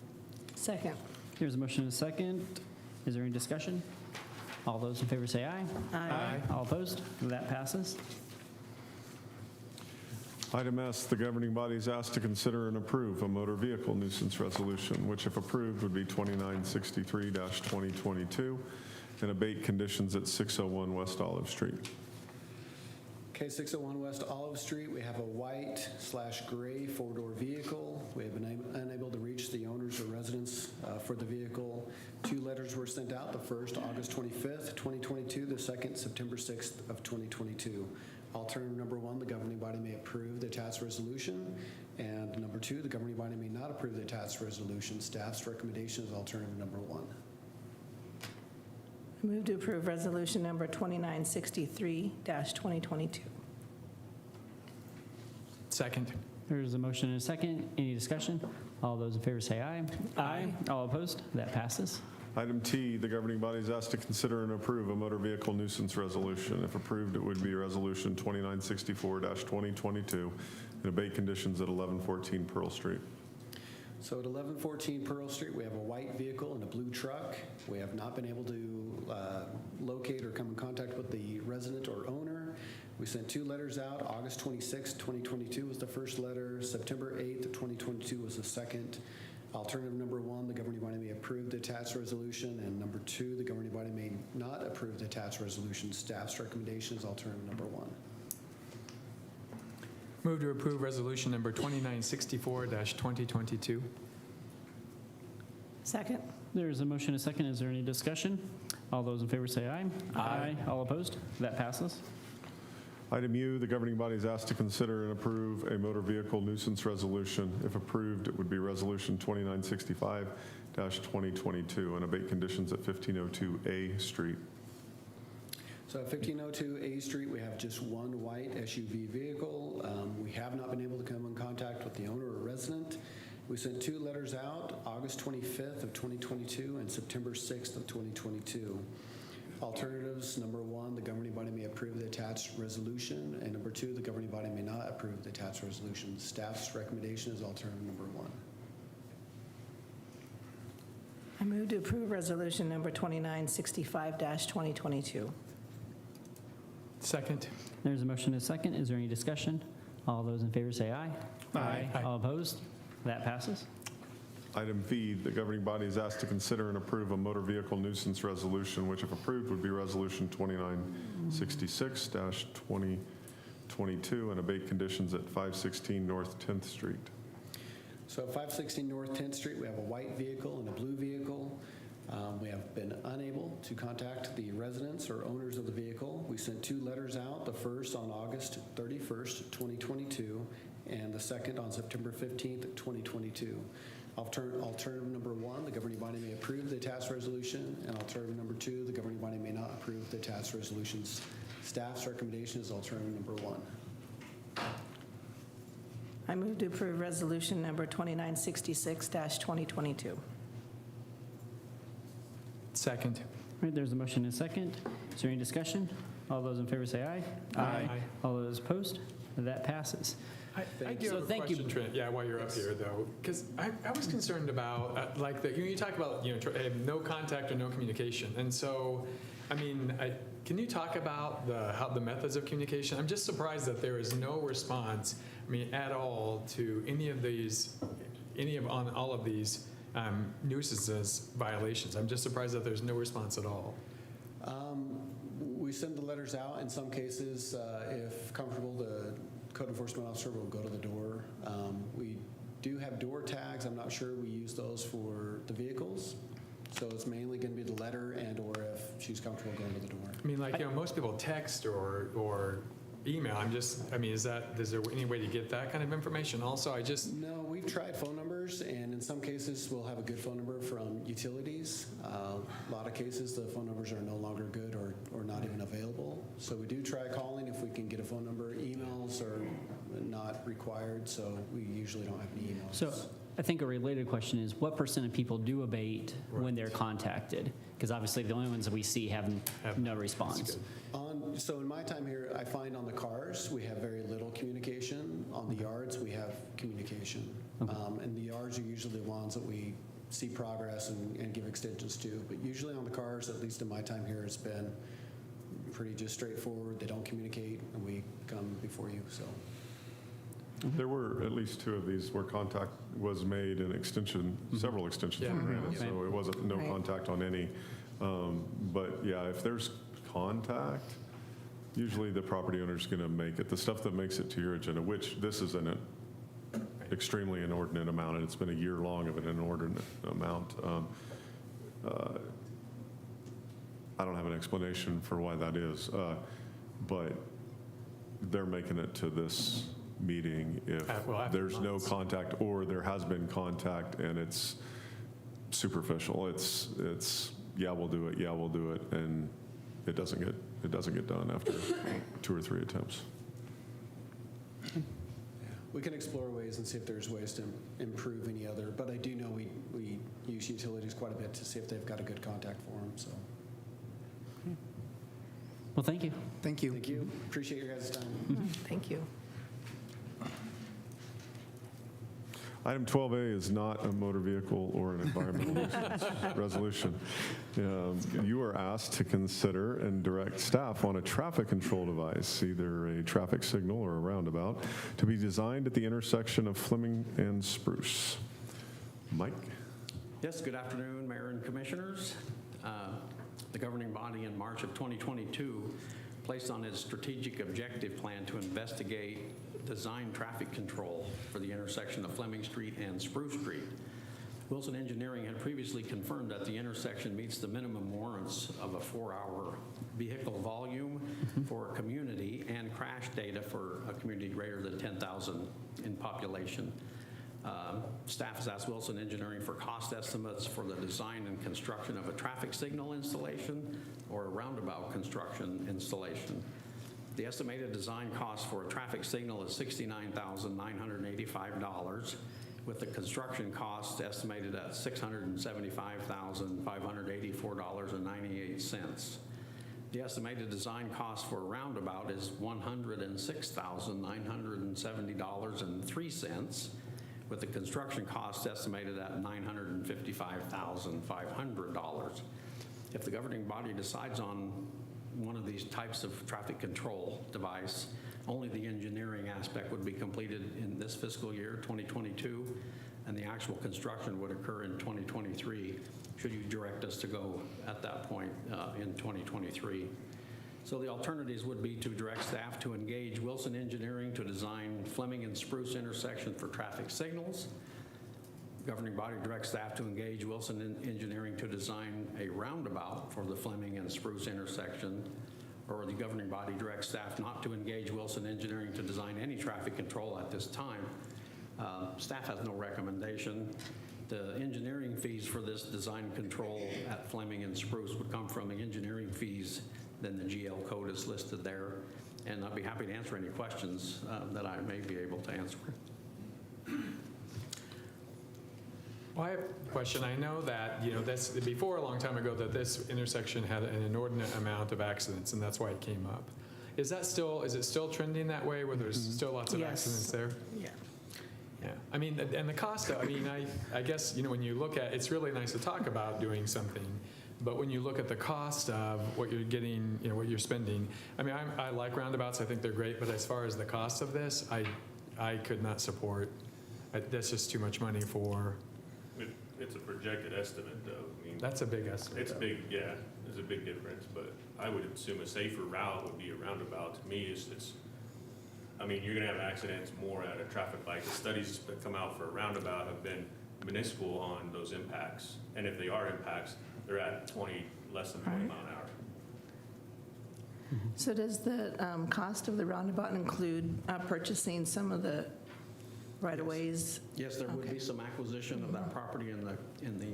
Second. There's a motion and a second. Is there any discussion? All those in favor say aye. Aye. All opposed? That passes. Item S, the governing body is asked to consider and approve a motor vehicle nuisance resolution, which, if approved, would be 2963-2022 and abate conditions at 601 West Olive Street. Okay, 601 West Olive Street, we have a white/gray four-door vehicle. We have been unable to reach the owners or residents for the vehicle. 2 letters were sent out, the first August 25th, 2022, the second September 6th of 2022. Alternative number 1, the governing body may approve the attached resolution. And number 2, the governing body may not approve the attached resolution. Staff's recommendation is alternative number 1. I move to approve resolution number 2963-2022. Second. There's a motion and a second. Any discussion? All those in favor say aye. Aye. All opposed? That passes. Item T, the governing body is asked to consider and approve a motor vehicle nuisance resolution. If approved, it would be Resolution 2964-2022 and abate conditions at 1114 Pearl Street. So at 1114 Pearl Street, we have a white vehicle and a blue truck. We have not been able to locate or come in contact with the resident or owner. We sent 2 letters out. August 26, 2022 was the first letter. September 8th, 2022 was the second. Alternative number 1, the governing body may approve the attached resolution. And number 2, the governing body may not approve the attached resolution. Staff's recommendation is alternative number 1. Move to approve resolution number 2964-2022. Second. There's a motion and a second. Is there any discussion? All those in favor say aye. Aye. All opposed? That passes. Item U, the governing body is asked to consider and approve a motor vehicle nuisance resolution. If approved, it would be Resolution 2965-2022 and abate conditions at 1502 A Street. So at 1502 A Street, we have just 1 white SUV vehicle. We have not been able to come in contact with the owner or resident. We sent 2 letters out, August 25th of 2022 and September 6th of 2022. Alternatives, number 1, the governing body may approve the attached resolution, and number 2, the governing body may not approve the attached resolution. Staff's recommendation is alternative number 1. I move to approve resolution number 2965-2022. Second. There's a motion and a second. Is there any discussion? All those in favor say aye. Aye. All opposed? That passes. Item V, the governing body is asked to consider and approve a motor vehicle nuisance resolution, which if approved would be Resolution 2966-2022 and abate conditions at 516 North 10th Street. So at 516 North 10th Street, we have a white vehicle and a blue vehicle. We have been unable to contact the residents or owners of the vehicle. We sent 2 letters out, the first on August 31st, 2022, and the second on September 15th, 2022. Alternative number 1, the governing body may approve the attached resolution, and alternative number 2, the governing body may not approve the attached resolutions. Staff's recommendation is alternative number 1. I move to approve resolution number 2966-2022. Second. All right, there's a motion and a second. Is there any discussion? All those in favor say aye. Aye. All those opposed? That passes. I do have a question, Trent, while you're up here, though, because I was concerned about, like, you talk about, no contact or no communication. And so, I mean, can you talk about how the methods of communication? I'm just surprised that there is no response, at all to on all of these nuisances violations. I'm just surprised that there's no response at all. We send the letters out. In some cases, if comfortable, the code enforcement officer will go to the door. We do have door tags. I'm not sure we use those for the vehicles. So it's mainly going to be the letter and or if she's comfortable going to the door. Most people text or email. Is there any way to get that kind of information? Also, No, we've tried phone numbers, and in some cases we'll have a good phone number from utilities. A lot of cases the phone numbers are no longer good or not even available. So we do try calling if we can get a phone number. Emails are not required, so we usually don't have any emails. So I think a related question is, what % of people do abate when they're contacted? Because obviously the only ones that we see have no response. So in my time here, I find on the cars, we have very little communication. On the yards, we have communication. And the yards are usually the ones that we see progress and give extensions to. But usually on the cars, at least in my time here, it's been pretty just straightforward. They don't communicate, and we come before you, so. There were at least 2 of these where contact was made and several extensions were granted. So it wasn't no contact on any. But yeah, if there's contact, Usually the property owner's going to make it. The stuff that makes it to your agenda, which this is an extremely inordinate amount, and it's been a year long of an inordinate amount. I don't have an explanation for why that is, but they're making it to this meeting if after there's no months. contact or there has been contact and it's superficial. It's yeah, we'll do it, and it doesn't get done after 2 or 3 attempts. We can explore ways and see if there's ways to improve any other, but I do know we use utilities quite a bit to see if they've got a good contact for them, so. Well, thank you. Thank you. Thank you. Appreciate your guys' time. Thank you. Item 12A is not a motor vehicle or an environmental nuisance resolution. You are asked to consider and direct staff on a traffic control device, either a traffic signal or a roundabout, to be designed at the intersection of Fleming and Spruce. Mike? Yes, good afternoon, Mayor and Commissioners. The governing body in March of 2022 placed on its strategic objective plan to investigate design traffic control for the intersection of Fleming Street and Spruce Street. Wilson Engineering had previously confirmed that the intersection meets the minimum warrants of a 4-hour vehicle volume for a community and crash data for a community greater than 10,000 in population. Staff has asked Wilson Engineering for cost estimates for the design and construction of a traffic signal installation or a roundabout construction installation. The estimated design cost for a traffic signal is $69,985, with the construction cost estimated at $675,584.98. The estimated design cost for a roundabout is $106,970.03, with the construction cost estimated at $955,500. If the governing body decides on one of these types of traffic control device, only the engineering aspect would be completed in this fiscal year, 2022, and the actual construction would occur in 2023, should you direct us to go at that point in 2023. So the alternatives would be to direct staff to engage Wilson Engineering to design Fleming and Spruce intersection for traffic signals. Governing body directs staff to engage Wilson Engineering to design a roundabout for the Fleming and Spruce intersection, or the governing body directs staff not to engage Wilson Engineering to design any traffic control at this time. Staff has no recommendation. The engineering fees for this design control at Fleming and Spruce would come from the engineering fees, then the GL code is listed there, and I'd be happy to answer any questions that I may be able to answer. Well, I have a question. I know that, that's before a long time ago that this intersection had an inordinate amount of accidents, and that's why it came up. Is it still trending that way, where there's still lots of accidents there? Yeah. Yeah. I mean, and the cost, I guess, when you look at, it's really nice to talk about doing something, but when you look at the cost of what you're getting, what you're spending, I like roundabouts, I think they're great, but as far as the cost of this, I could not support. That's just too much money for. It's a projected estimate, though. That's a big estimate. It's big, yeah. There's a big difference, but I would assume a safer route would be a roundabout. To me, you're going to have accidents more at a traffic light. The studies that come out for a roundabout have been minuscule on those impacts, and if they are impacts, they're at less than 20 mile an hour. So does the cost of the roundabout include purchasing some of the right-of-ways? Yes, there would be some acquisition of that property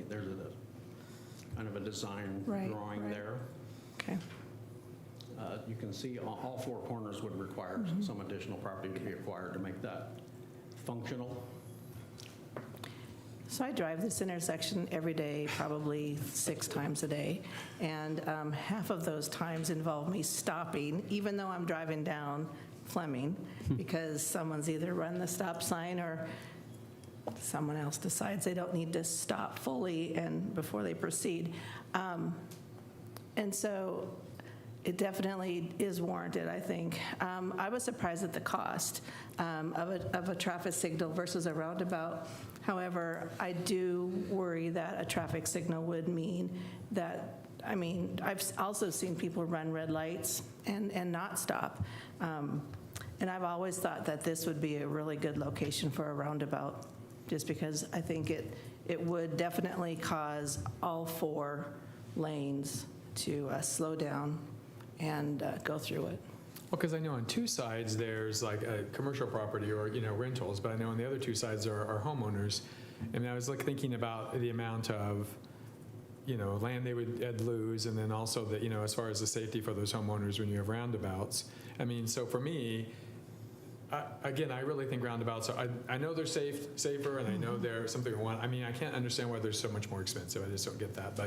there's a kind of a design drawing there. Okay. You can see all 4 corners would require some additional property to be acquired to make that functional. So I drive this intersection every day, probably 6 times a day, and half of those times involve me stopping, even though I'm driving down Fleming, because someone's either run the stop sign or someone else decides they don't need to stop fully and before they proceed. And so it definitely is warranted, I think. I was surprised at the cost of a traffic signal versus a roundabout. However, I do worry that a traffic signal would mean that I mean, I've also seen people run red lights and not stop. And I've always thought that this would be a really good location for a roundabout, just because I think it would definitely cause all 4 lanes to slow down and go through it. Well, because I know on 2 sides, there's like a commercial property or, rentals, but I know on the other 2 sides are homeowners. And I was like thinking about the amount of, land they would lose, and then also that, as far as the safety for those homeowners when you have roundabouts. I mean, so for me, I really think roundabouts I know they're safer, and I know they're something we want. I mean, I can't understand why they're so much more expensive. I just don't get that.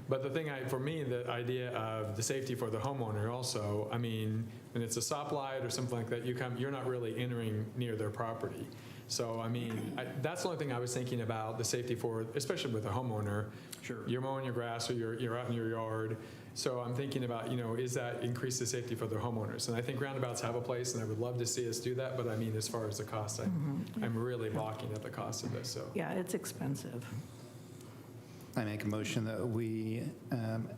But the thing, for me, the idea of the safety for the homeowner also, I mean, when it's a stoplight or something like that, you're not really entering near their property. So, I mean, that's the only thing I was thinking about, the safety for, especially with a homeowner. Sure. You're mowing your grass or you're out in your yard. So I'm thinking about, is that increase the safety for the homeowners? And I think roundabouts have a place, and I would love to see us do that. But I mean, as far as the cost, I'm really balking at the cost of this. So Yeah, it's expensive. I make a motion that we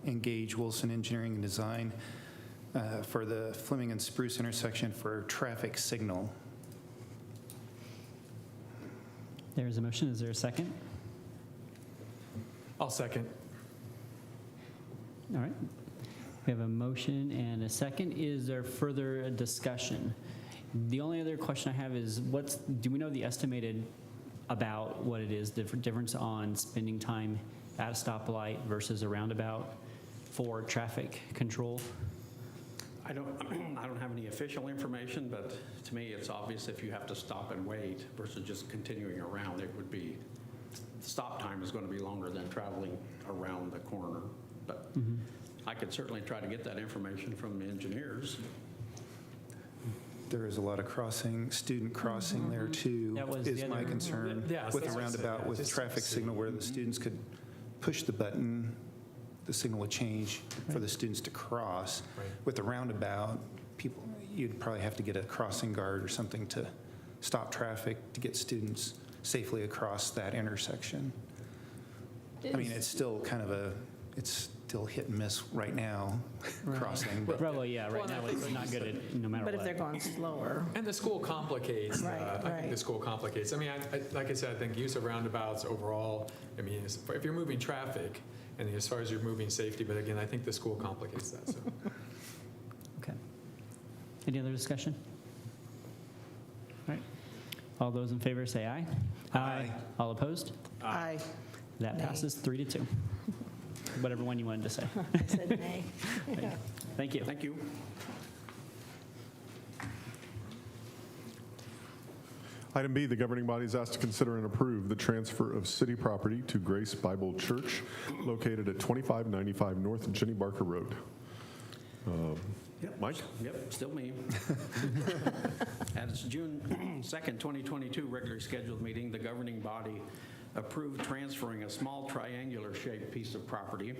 engage Wilson Engineering and Design for the Fleming and Spruce intersection for traffic signal. There's a motion. Is there a second? I'll second. All right. We have a motion and a second. Is there further discussion? The only other question I have is, do we know the estimated about what it is, the difference on spending time at a stoplight versus a roundabout for traffic control? I don't have any official information, but to me, it's obvious if you have to stop and wait versus just continuing around, the stop time is going to be longer than traveling around the corner. But I could certainly try to get that information from the engineers. There is a lot of student crossing there too, That was is the my other- concern. Yeah, With that's a what I said, roundabout yeah, with just traffic see. signal where the students could push the button, the signal would change for the students to cross. Right. With the roundabout, you'd probably have to get a crossing guard or something to stop traffic to get students safely across that intersection. I mean, it's still it's still hit and miss right now, crossing. But Probably, yeah. Right now, it's not good at no matter But what. if they're going slower, And the school complicates. Right, I think the right. school complicates. I mean, like I said, I think use of roundabouts overall, I mean, if you're moving traffic, and as far as you're moving safety, but again, I think the school complicates that, so. Okay. Any other discussion? All right. All those in favor say aye. Aye. All opposed? I That Nay. passes 3-2. Whatever one you wanted to say. said nay. Thank you. Thank you. Item B, the governing body is asked to consider and approve the transfer of city property to Grace Bible Church located at 2595 North Jenny Barker Road. Yep. Mike? Yep, still me. At its June 2nd, 2022 regularly scheduled meeting, the governing body approved transferring a small triangular-shaped piece of property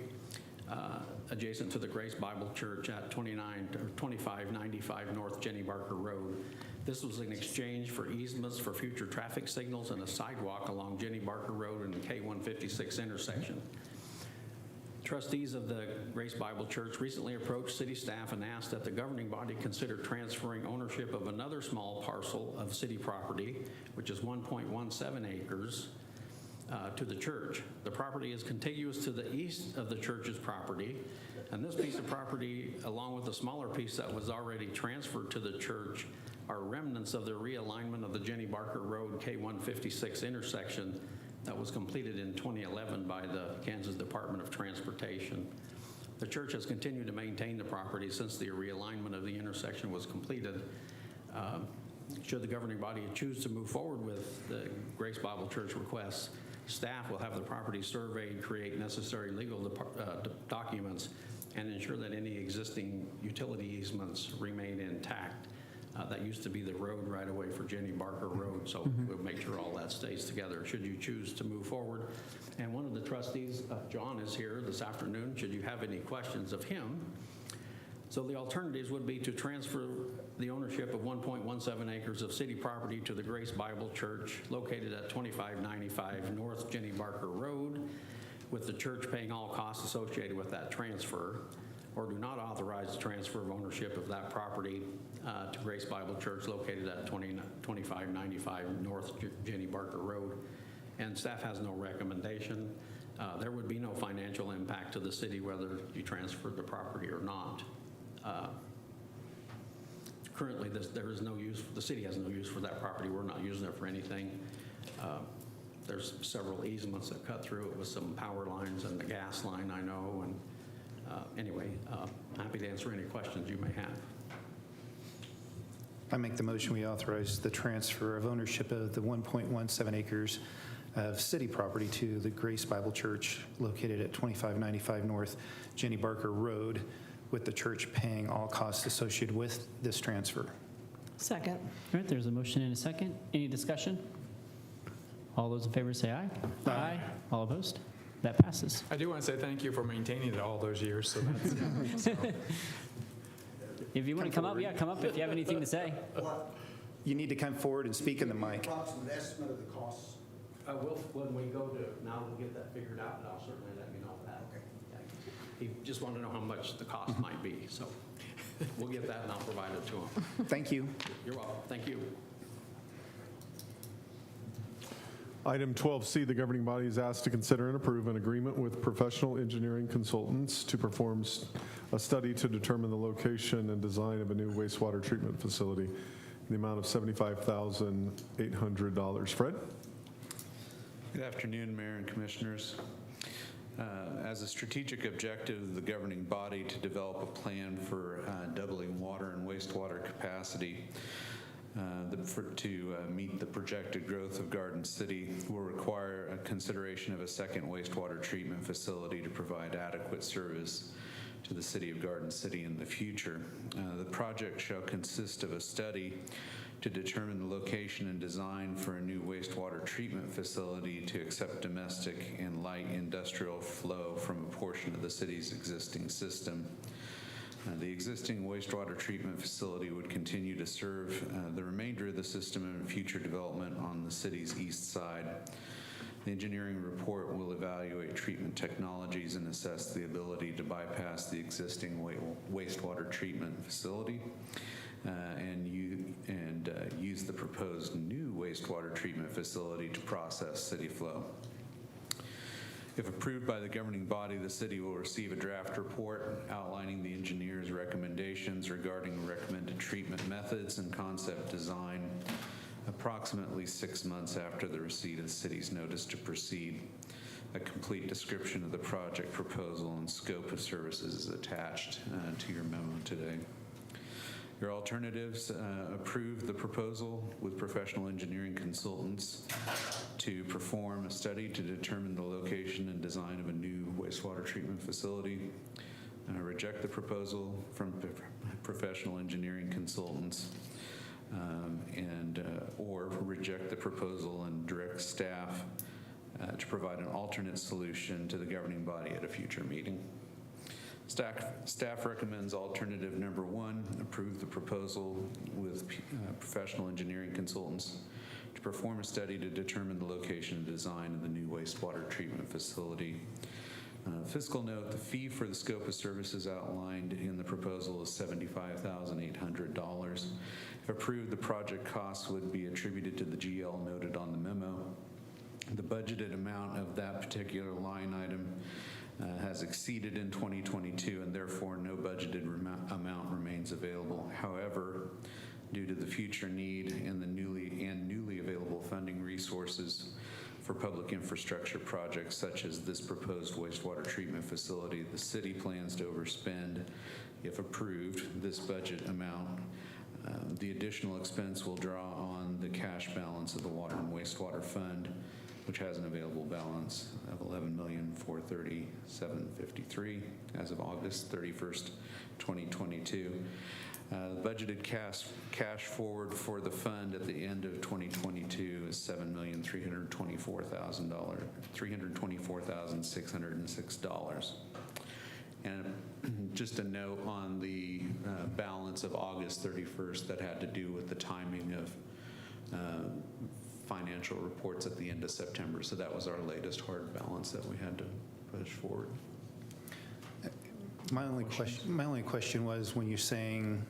adjacent to the Grace Bible Church at 2595 North Jenny Barker Road. This was in exchange for easements for future traffic signals and a sidewalk along Jenny Barker Road and the K-156 intersection. Trustees of the Grace Bible Church recently approached city staff and asked that the governing body consider transferring ownership of another small parcel of city property, which is 1.17 acres, to the church. The property is contiguous to the east of the church's property, and this piece of property, along with the smaller piece that was already transferred to the church, are remnants of the realignment of the Jenny Barker Road K-156 intersection that was completed in 2011 by the Kansas Department of Transportation. The church has continued to maintain the property since the realignment of the intersection was completed. Should the governing body choose to move forward with the Grace Bible Church requests, staff will have the property surveyed, create necessary legal documents, and ensure that any existing utility easements remain intact. That used to be the road right away for Jenny Barker Road, so we'll make sure all that stays together should you choose to move forward. And one of the trustees, John, is here this afternoon, should you have any questions of him. So the alternatives would be to transfer the ownership of 1.17 acres of city property to the Grace Bible Church located at 2595 North Jenny Barker Road, with the church paying all costs associated with that transfer, or do not authorize the transfer of ownership of that property to Grace Bible Church located at 2595 North Jenny Barker Road. And staff has no recommendation. There would be no financial impact to the city whether you transferred the property or not. Currently, there is no use, the city has no use for that property. We're not using it for anything. There's several easements that cut through it with some power lines and the gas line, I know. And anyway, happy to answer any questions you may have. I make the motion we authorize the transfer of ownership of the 1.17 acres of city property to the Grace Bible Church located at 2595 North Jenny Barker Road, with the church paying all costs associated with this transfer. Second. All right, there's a motion and a second. Any discussion? All those in favor say aye. Aye. All opposed? That passes. I do want to say thank you for maintaining it all those years, so that's, If you want to come up, yeah, come up if you have anything to say. You need to come forward and speak in the mic. Approximate estimate of the costs. When we go to, now we'll get that figured out, and I'll certainly let you know that. Okay. He just wanted to know how much the cost might be, so we'll get that and I'll provide it to him. Thank you. You're welcome. Thank you. Item 12C, the governing body is asked to consider and approve an agreement with professional engineering consultants to perform a study to determine the location and design of a new wastewater treatment facility in the amount of $75,800. Fred? Good afternoon, Mayor and Commissioners. As a strategic objective of the governing body to develop a plan for doubling water and wastewater capacity to meet the projected growth of Garden City will require a consideration of a second wastewater treatment facility to provide adequate service to the city of Garden City in the future. The project shall consist of a study to determine the location and design for a new wastewater treatment facility to accept domestic and light industrial flow from a portion of the city's existing system. The existing wastewater treatment facility would continue to serve the remainder of the system and future development on the city's east side. The engineering report will evaluate treatment technologies and assess the ability to bypass the existing wastewater treatment facility and use the proposed new wastewater treatment facility to process city flow. If approved by the governing body, the city will receive a draft report outlining the engineer's recommendations regarding recommended treatment methods and concept design approximately 6 months after the receipt of the city's notice to proceed. A complete description of the project proposal and scope of services is attached to your memo today. Your alternatives approve the proposal with professional engineering consultants to perform a study to determine the location and design of a new wastewater treatment facility. Reject the proposal from professional engineering consultants or reject the proposal and direct staff to provide an alternate solution to the governing body at a future meeting. Staff recommends alternative number 1, approve the proposal with professional engineering consultants to perform a study to determine the location and design of the new wastewater treatment facility. Fiscal note, the fee for the scope of services outlined in the proposal is $75,800. If approved, the project costs would be attributed to the GL noted on the memo. The budgeted amount of that particular line item has exceeded in 2022, and therefore no budgeted amount remains available. However, due to the future need and the newly available funding resources for public infrastructure projects such as this proposed wastewater treatment facility, the city plans to overspend, if approved, this budget amount. The additional expense will draw on the cash balance of the Water and Wastewater Fund, which has an available balance of $11,437.53 as of August 31st, 2022. The budgeted cash forward for the fund at the end of 2022 is $7,324,606. And just a note on the balance of August 31st that had to do with the timing of financial reports at the end of September. So that was our latest hard balance that we had to push forward. My only question was when you're saying,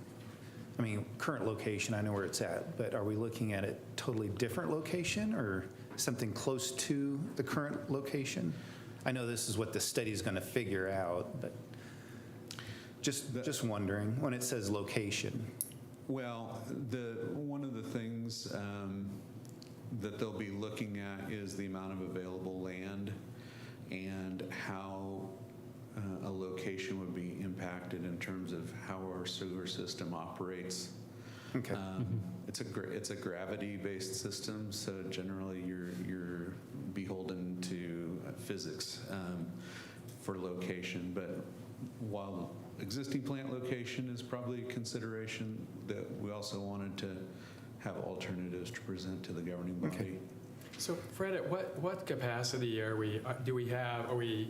I mean, current location, I know where it's at, but are we looking at a totally different location or something close to the current location? I know this is what the study is going to figure out, but just wondering when it says location. Well, one of the things that they'll be looking at is the amount of available land and how a location would be impacted in terms of how our sewer system operates. Okay. It's a gravity-based system, so generally you're beholden to physics for location. But while existing plant location is probably a consideration, that we also wanted to have alternatives to present to the governing body. Okay. So Fred, at what capacity are we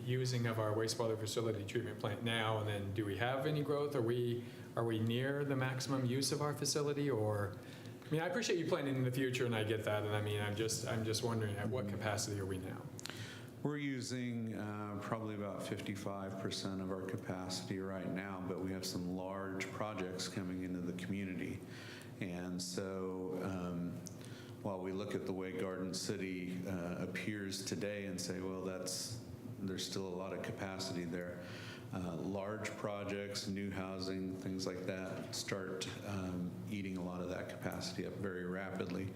using of our wastewater facility treatment plant now? And then do we have any growth? Are we near the maximum use of our facility? Or, I mean, I appreciate you planning in the future and I get that. And I mean, I'm just wondering at what capacity are we now? We're using probably about 55% of our capacity right now, but we have some large projects coming into the community. And so while we look at the way Garden City appears today and say, well, there's still a lot of capacity there, large projects, new housing, things like that start eating a lot of that capacity up very rapidly.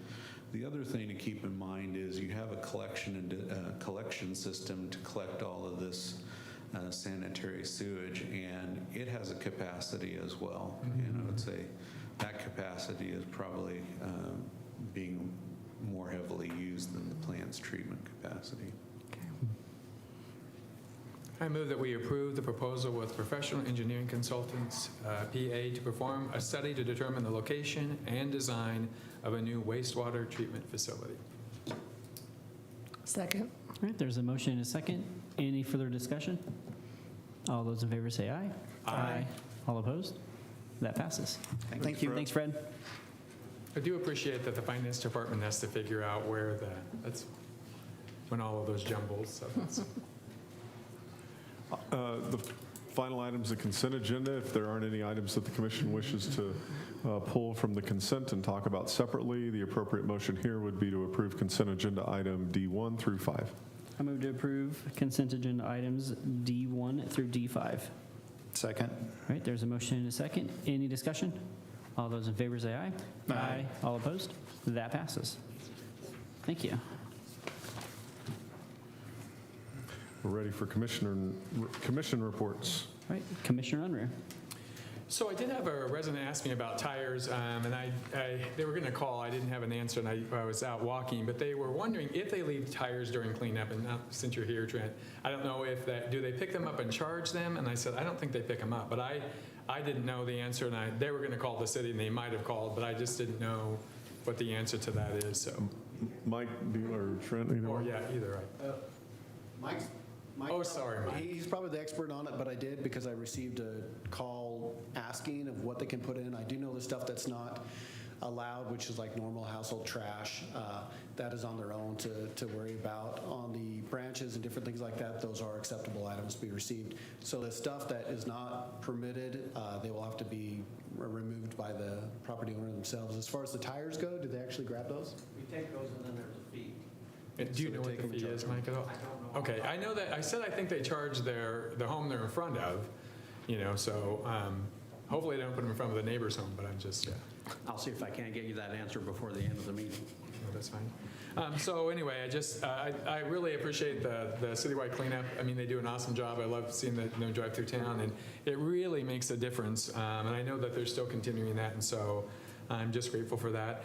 The other thing to keep in mind is you have a collection system to collect all of this sanitary sewage, and it has a capacity as well. And I would say that capacity is probably being more heavily used than the plant's treatment capacity. I move that we approve the proposal with professional engineering consultants, PA, to perform a study to determine the location and design of a new wastewater treatment facility. Second. All right, there's a motion and a second. Any further discussion? All those in favor say aye. Aye. All opposed? That passes. Thank you. Thanks, Fred. I do appreciate that the finance department has to figure out where that's when all of those jumbles. So that's, The final items of consent agenda, if there aren't any items that the commission wishes to pull from the consent and talk about separately, the appropriate motion here would be to approve consent agenda item D1 through 5. I move to approve consent agenda items D1 through D5. Second. All right, there's a motion and a second. Any discussion? All those in favor say aye. Aye. All opposed? That passes. Thank you. We're ready for commission reports. All right, Commissioner Unruh. so I did have a resident ask me about tires, and they were going to call. I didn't have an answer, and I was out walking, but they were wondering if they leave tires during cleanup. And since you're here, Trent, I don't know if do they pick them up and charge them? And I said, I don't think they pick them up, but I didn't know the answer, and they were going to call the city, and they might have called, but I just didn't know what the answer to that is. So, Mike, or Trent, either or one? yeah, either right. Mike, Oh, sorry, Mike. He's probably the expert on it, but I did because I received a call asking of what they can put in. I do know the stuff that's not allowed, which is like normal household trash. That is on their own to worry about. On the branches and different things like that, those are acceptable items to be received. So the stuff that is not permitted, they will have to be removed by the property owner themselves. As far as the tires go, do they actually grab those? We take those and then there's a fee. Do you know what the fee is, Mike, at all? I don't know. Okay, I know that, I said I think they charge the home they're in front of, so hopefully they don't put them in front of the neighbor's home, but I'm just, yeah. I'll see if I can't get you that answer before the end of the meeting. No, that's fine. So anyway, I really appreciate the citywide cleanup. I mean, they do an awesome job. I love seeing them drive through town, and it really makes a difference. And I know that they're still continuing that, and so I'm just grateful for that.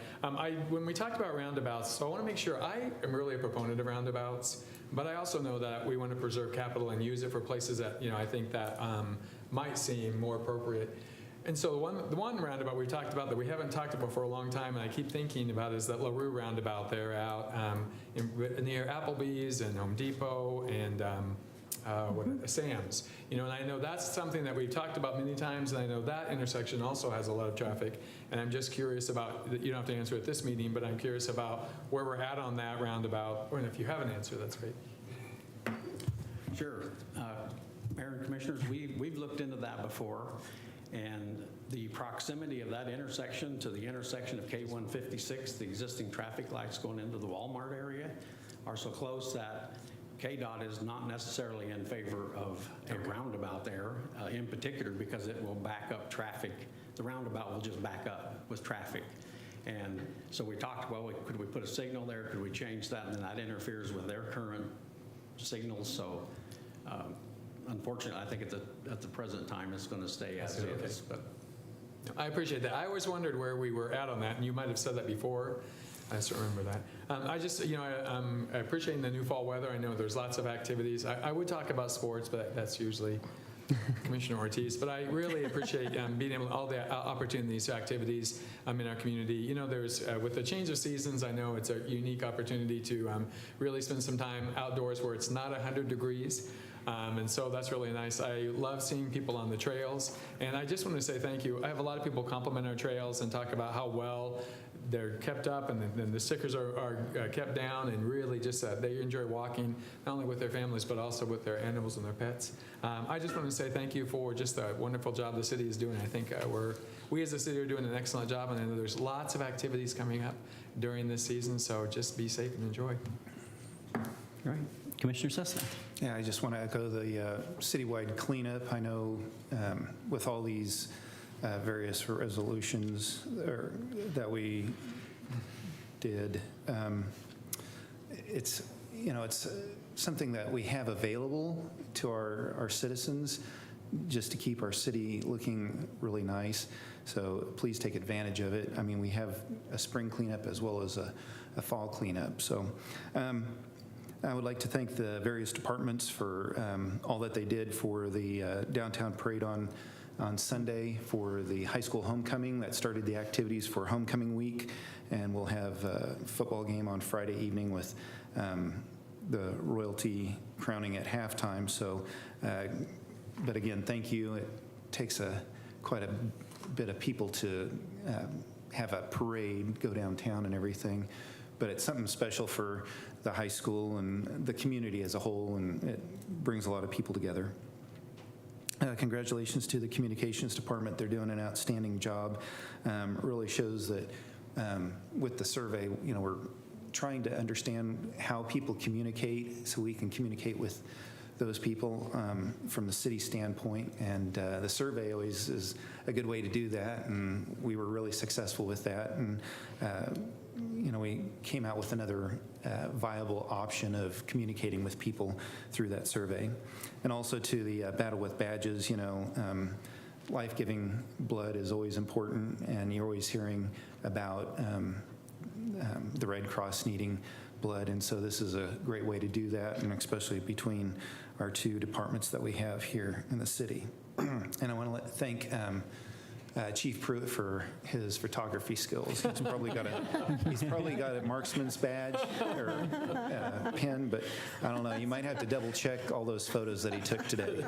When we talked about roundabouts, so I want to make sure I am really a proponent of roundabouts, but I also know that we want to preserve capital and use it for places that, I think that might seem more appropriate. And so the one roundabout we talked about that we haven't talked about for a long time, and I keep thinking about, is that LaRue roundabout there out near Applebee's and Home Depot and Sam's. And I know that's something that we've talked about many times, and I know that intersection also has a lot of traffic. And I'm just curious about, you don't have to answer at this meeting, but I'm curious about where we're at on that roundabout, or if you have an answer, that's great. Sure. Mayor and Commissioners, we've looked into that before, and the proximity of that intersection to the intersection of K156, the existing traffic lights going into the Walmart area, are so close that KDOT is not necessarily in favor of a roundabout there, in particular because it will back up traffic. The roundabout will just back up with traffic. And so we talked, well, could we put a signal there? Could we change that? And then that interferes with their current signals. So unfortunately, I think at the present time, it's going to stay as is. But I appreciate that. I always wondered where we were at on that, and you might have said that before. I just don't remember that. I just, I'm appreciating the new fall weather. I know there's lots of activities. I would talk about sports, but that's usually Commissioner Ortiz. But I really appreciate being able all the opportunities, activities in our community. There's with the change of seasons, I know it's a unique opportunity to really spend some time outdoors where it's not 100 degrees. And so that's really nice. I love seeing people on the trails. And I just want to say thank you. I have a lot of people compliment our trails and talk about how well they're kept up, and then the stickers are kept down, and really just they enjoy walking, not only with their families, but also with their animals and their pets. I just want to say thank you for just the wonderful job the city is doing. I think we as a city are doing an excellent job, and I know there's lots of activities coming up during this season, so just be safe and enjoy. All right. Commissioner Cessna. Yeah, I just want to echo the citywide cleanup. I know with all these various resolutions that we did, it's something that we have available to our citizens just to keep our city looking really nice. So please take advantage of it. I mean, we have a spring cleanup as well as a fall cleanup. So I would like to thank the various departments for all that they did for the downtown parade on Sunday, for the high school homecoming that started the activities for homecoming week, and we'll have a football game on Friday evening with the royalty crowning at halftime. So, but again, thank you. It takes quite a bit of people to have a parade, go downtown and everything, but it's something special for the high school and the community as a whole, and it brings a lot of people together. Congratulations to the communications department. They're doing an outstanding job. Really shows that with the survey, we're trying to understand how people communicate so we can communicate with those people from the city standpoint. And the survey always is a good way to do that. And we were really successful with that. And we came out with another viable option of communicating with people through that survey. And also to the Battle with Badges, life-giving blood is always important, and you're always hearing about the Red Cross needing blood, and so this is a great way to do that, and especially between our two departments that we have here in the city. And I want to thank Chief Pruitt for his photography skills. He's probably got a marksman's badge or pin, but I don't know. You might have to double check all those photos that he took today.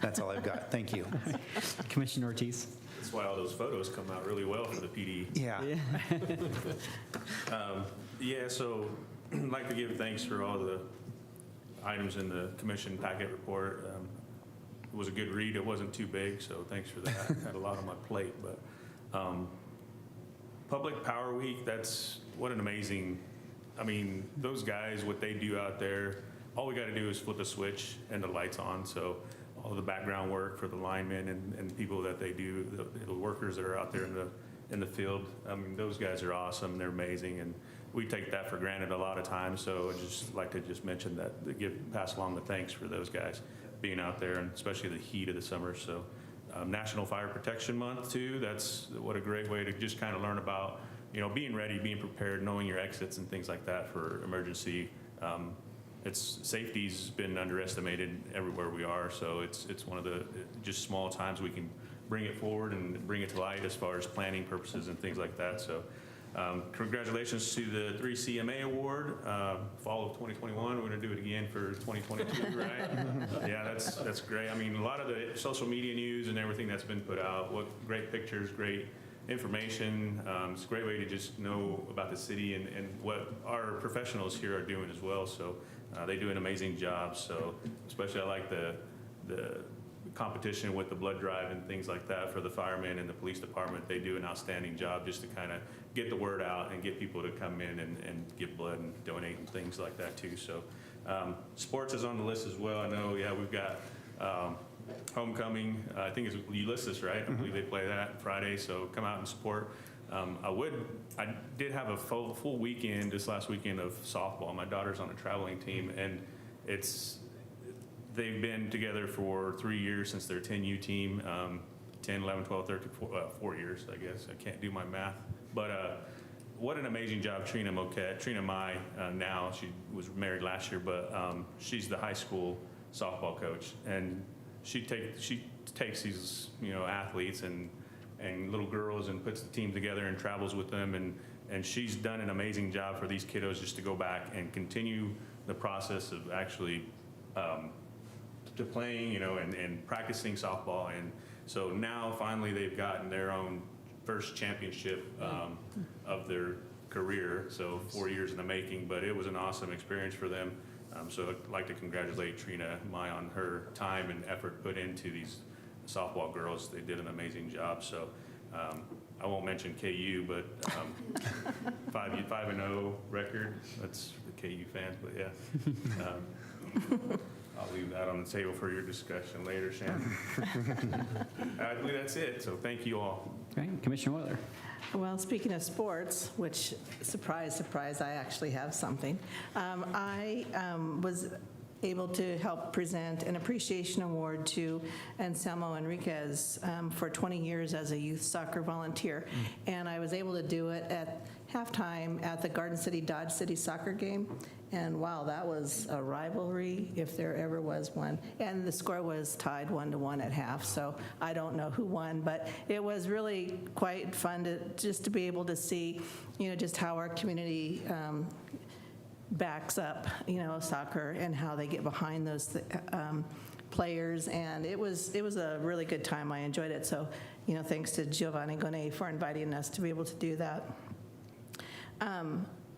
That's all I've got. Thank you. Commissioner Ortiz. That's why all those photos come out really well for the PD. Yeah. So I'd like to give thanks for all the items in the commission packet report. It was a good read. It wasn't too big, so thanks for that. I had a lot on my plate, but Public Power Week, that's what an amazing, those guys, what they do out there, all we got to do is flip a switch and the light's on. So all the background work for the linemen and people that they do, the workers that are out there in the field, those guys are awesome. They're amazing, and we take that for granted a lot of times. So I'd just like to mention that, pass along the thanks for those guys being out there, and especially the heat of the summer. So National Fire Protection Month too, that's what a great way to just kind of learn about, being ready, being prepared, knowing your exits and things like that for emergency. Safety's been underestimated everywhere we are, so it's one of the just small times we can bring it forward and bring it to light as far as planning purposes and things like that. So congratulations to the 3 CMA Award, fall of 2021. We're going to do it again for 2022, right? Yeah, that's great. A lot of the social media news and everything that's been put out, what great pictures, great information. It's a great way to just know about the city and what our professionals here are doing as well. So they do an amazing job. So especially I like the the competition with the blood drive and things like that for the firemen and the police department. They do an outstanding job just to kind of get the word out and get people to come in and give blood and donate and things like that too. So sports is on the list as well. I know, yeah, we've got homecoming. I think it's Ulysses, right? I believe they play that Friday, so come out and support. I did have a full weekend this last weekend of softball. My daughter's on a traveling team, and they've been together for 3 years since their 10U team, 10, 11, 12, 13, 4 years, I guess. I can't do my math. But what an amazing job Trina Moquette, Trina Mai now, she was married last year, but she's the high school softball coach. And she takes these, athletes and little girls and puts the team together and travels with them. And she's done an amazing job for these kiddos just to go back and continue the process of actually to playing, and practicing softball. And so now finally they've gotten their own first championship of their career. So 4 years in the making, but it was an awesome experience for them. So I'd like to congratulate Trina Mai on her time and effort put into these softball girls. They did an amazing job. So I won't mention KU, but 5-0 record. That's the KU fans, but yeah. I'll leave that on the table for your discussion later, Shannon. I believe that's it. So thank you all. Great. Commissioner Weather. Well, speaking of sports, which, surprise, surprise, I actually have something. I was able to help present an appreciation award to Anselmo Enriquez for 20 years as a youth soccer volunteer. And I was able to do it at halftime at the Garden City Dodge City soccer game. And wow, that was a rivalry if there ever was one. And the score was tied 1-1 at half, so I don't know who won, but it was really quite fun to be able to see, just how our community backs up, soccer and how they get behind those players. And it was a really good time. I enjoyed it. So, thanks to Giovanni Gone for inviting us to be able to do that.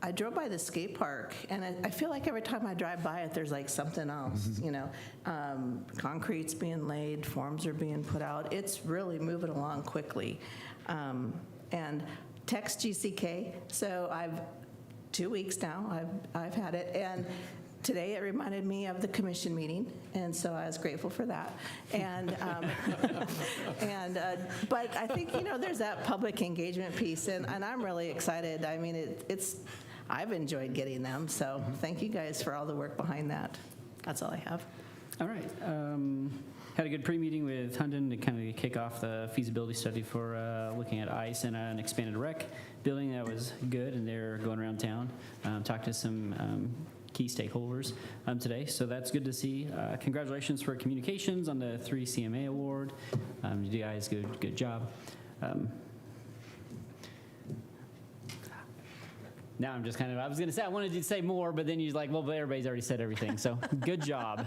I drove by the skate park, and I feel like every time I drive by it, there's like something else, concrete's being laid, forms are being put out. It's really moving along quickly. And text GCK, so I've 2 weeks now, I've had it, and today it reminded me of the commission meeting, and so I was grateful for that. And but I think there's that public engagement piece, and I'm really excited. I mean, I've enjoyed getting them, so thank you guys for all the work behind that. That's all I have. All right. Had a good pre-meeting with Hunden to kind of kick off the feasibility study for looking at ice and an expanded rec building. That was good, and they're going around town, talked to some key stakeholders today, so that's good to see. Congratulations for communications on the 3 CMA award. You guys, good job. Now I'm just I was going to say, I wanted to say more, but then you're like, well, everybody's already said everything. So good job,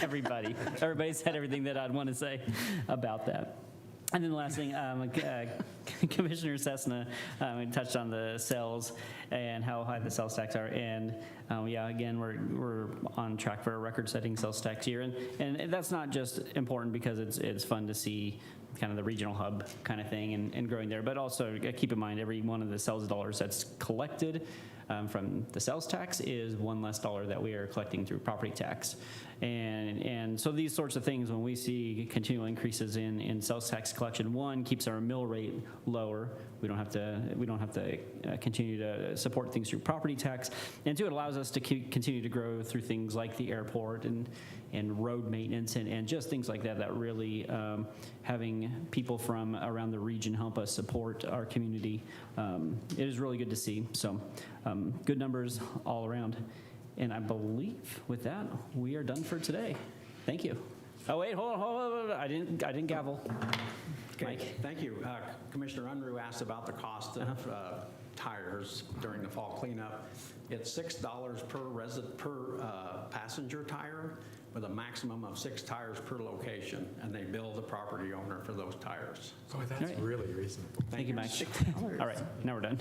everybody. Everybody said everything that I'd want to say about that. And then the last thing, Commissioner Cessna touched on the sales and how high the sales tax are. And again, we're on track for a record-setting sales tax year. And that's not just important because it's fun to see kind of the regional hub kind of thing and growing there. But also keep in mind, every one of the sales dollars that's collected from the sales tax is one less dollar that we are collecting through property tax. And so these sorts of things, when we see continual increases in sales tax collection, one, keeps our mill rate lower. We don't have to continue to support things through property tax. And two, it allows us to continue to grow through things like the airport and road maintenance and just things like that really having people from around the region help us support our community. It is really good to see. So good numbers all around. And I believe with that, we are done for today. Thank you. Oh, wait, hold on. I didn't gavel. Okay, Mike. thank you. Commissioner Unruh asked about the cost of tires during the fall cleanup. It's $6 per passenger tire with a maximum of 6 tires per location, and they bill the property owner for those tires. Oh, that's really reasonable. Thank you, Mike. All right, now we're done.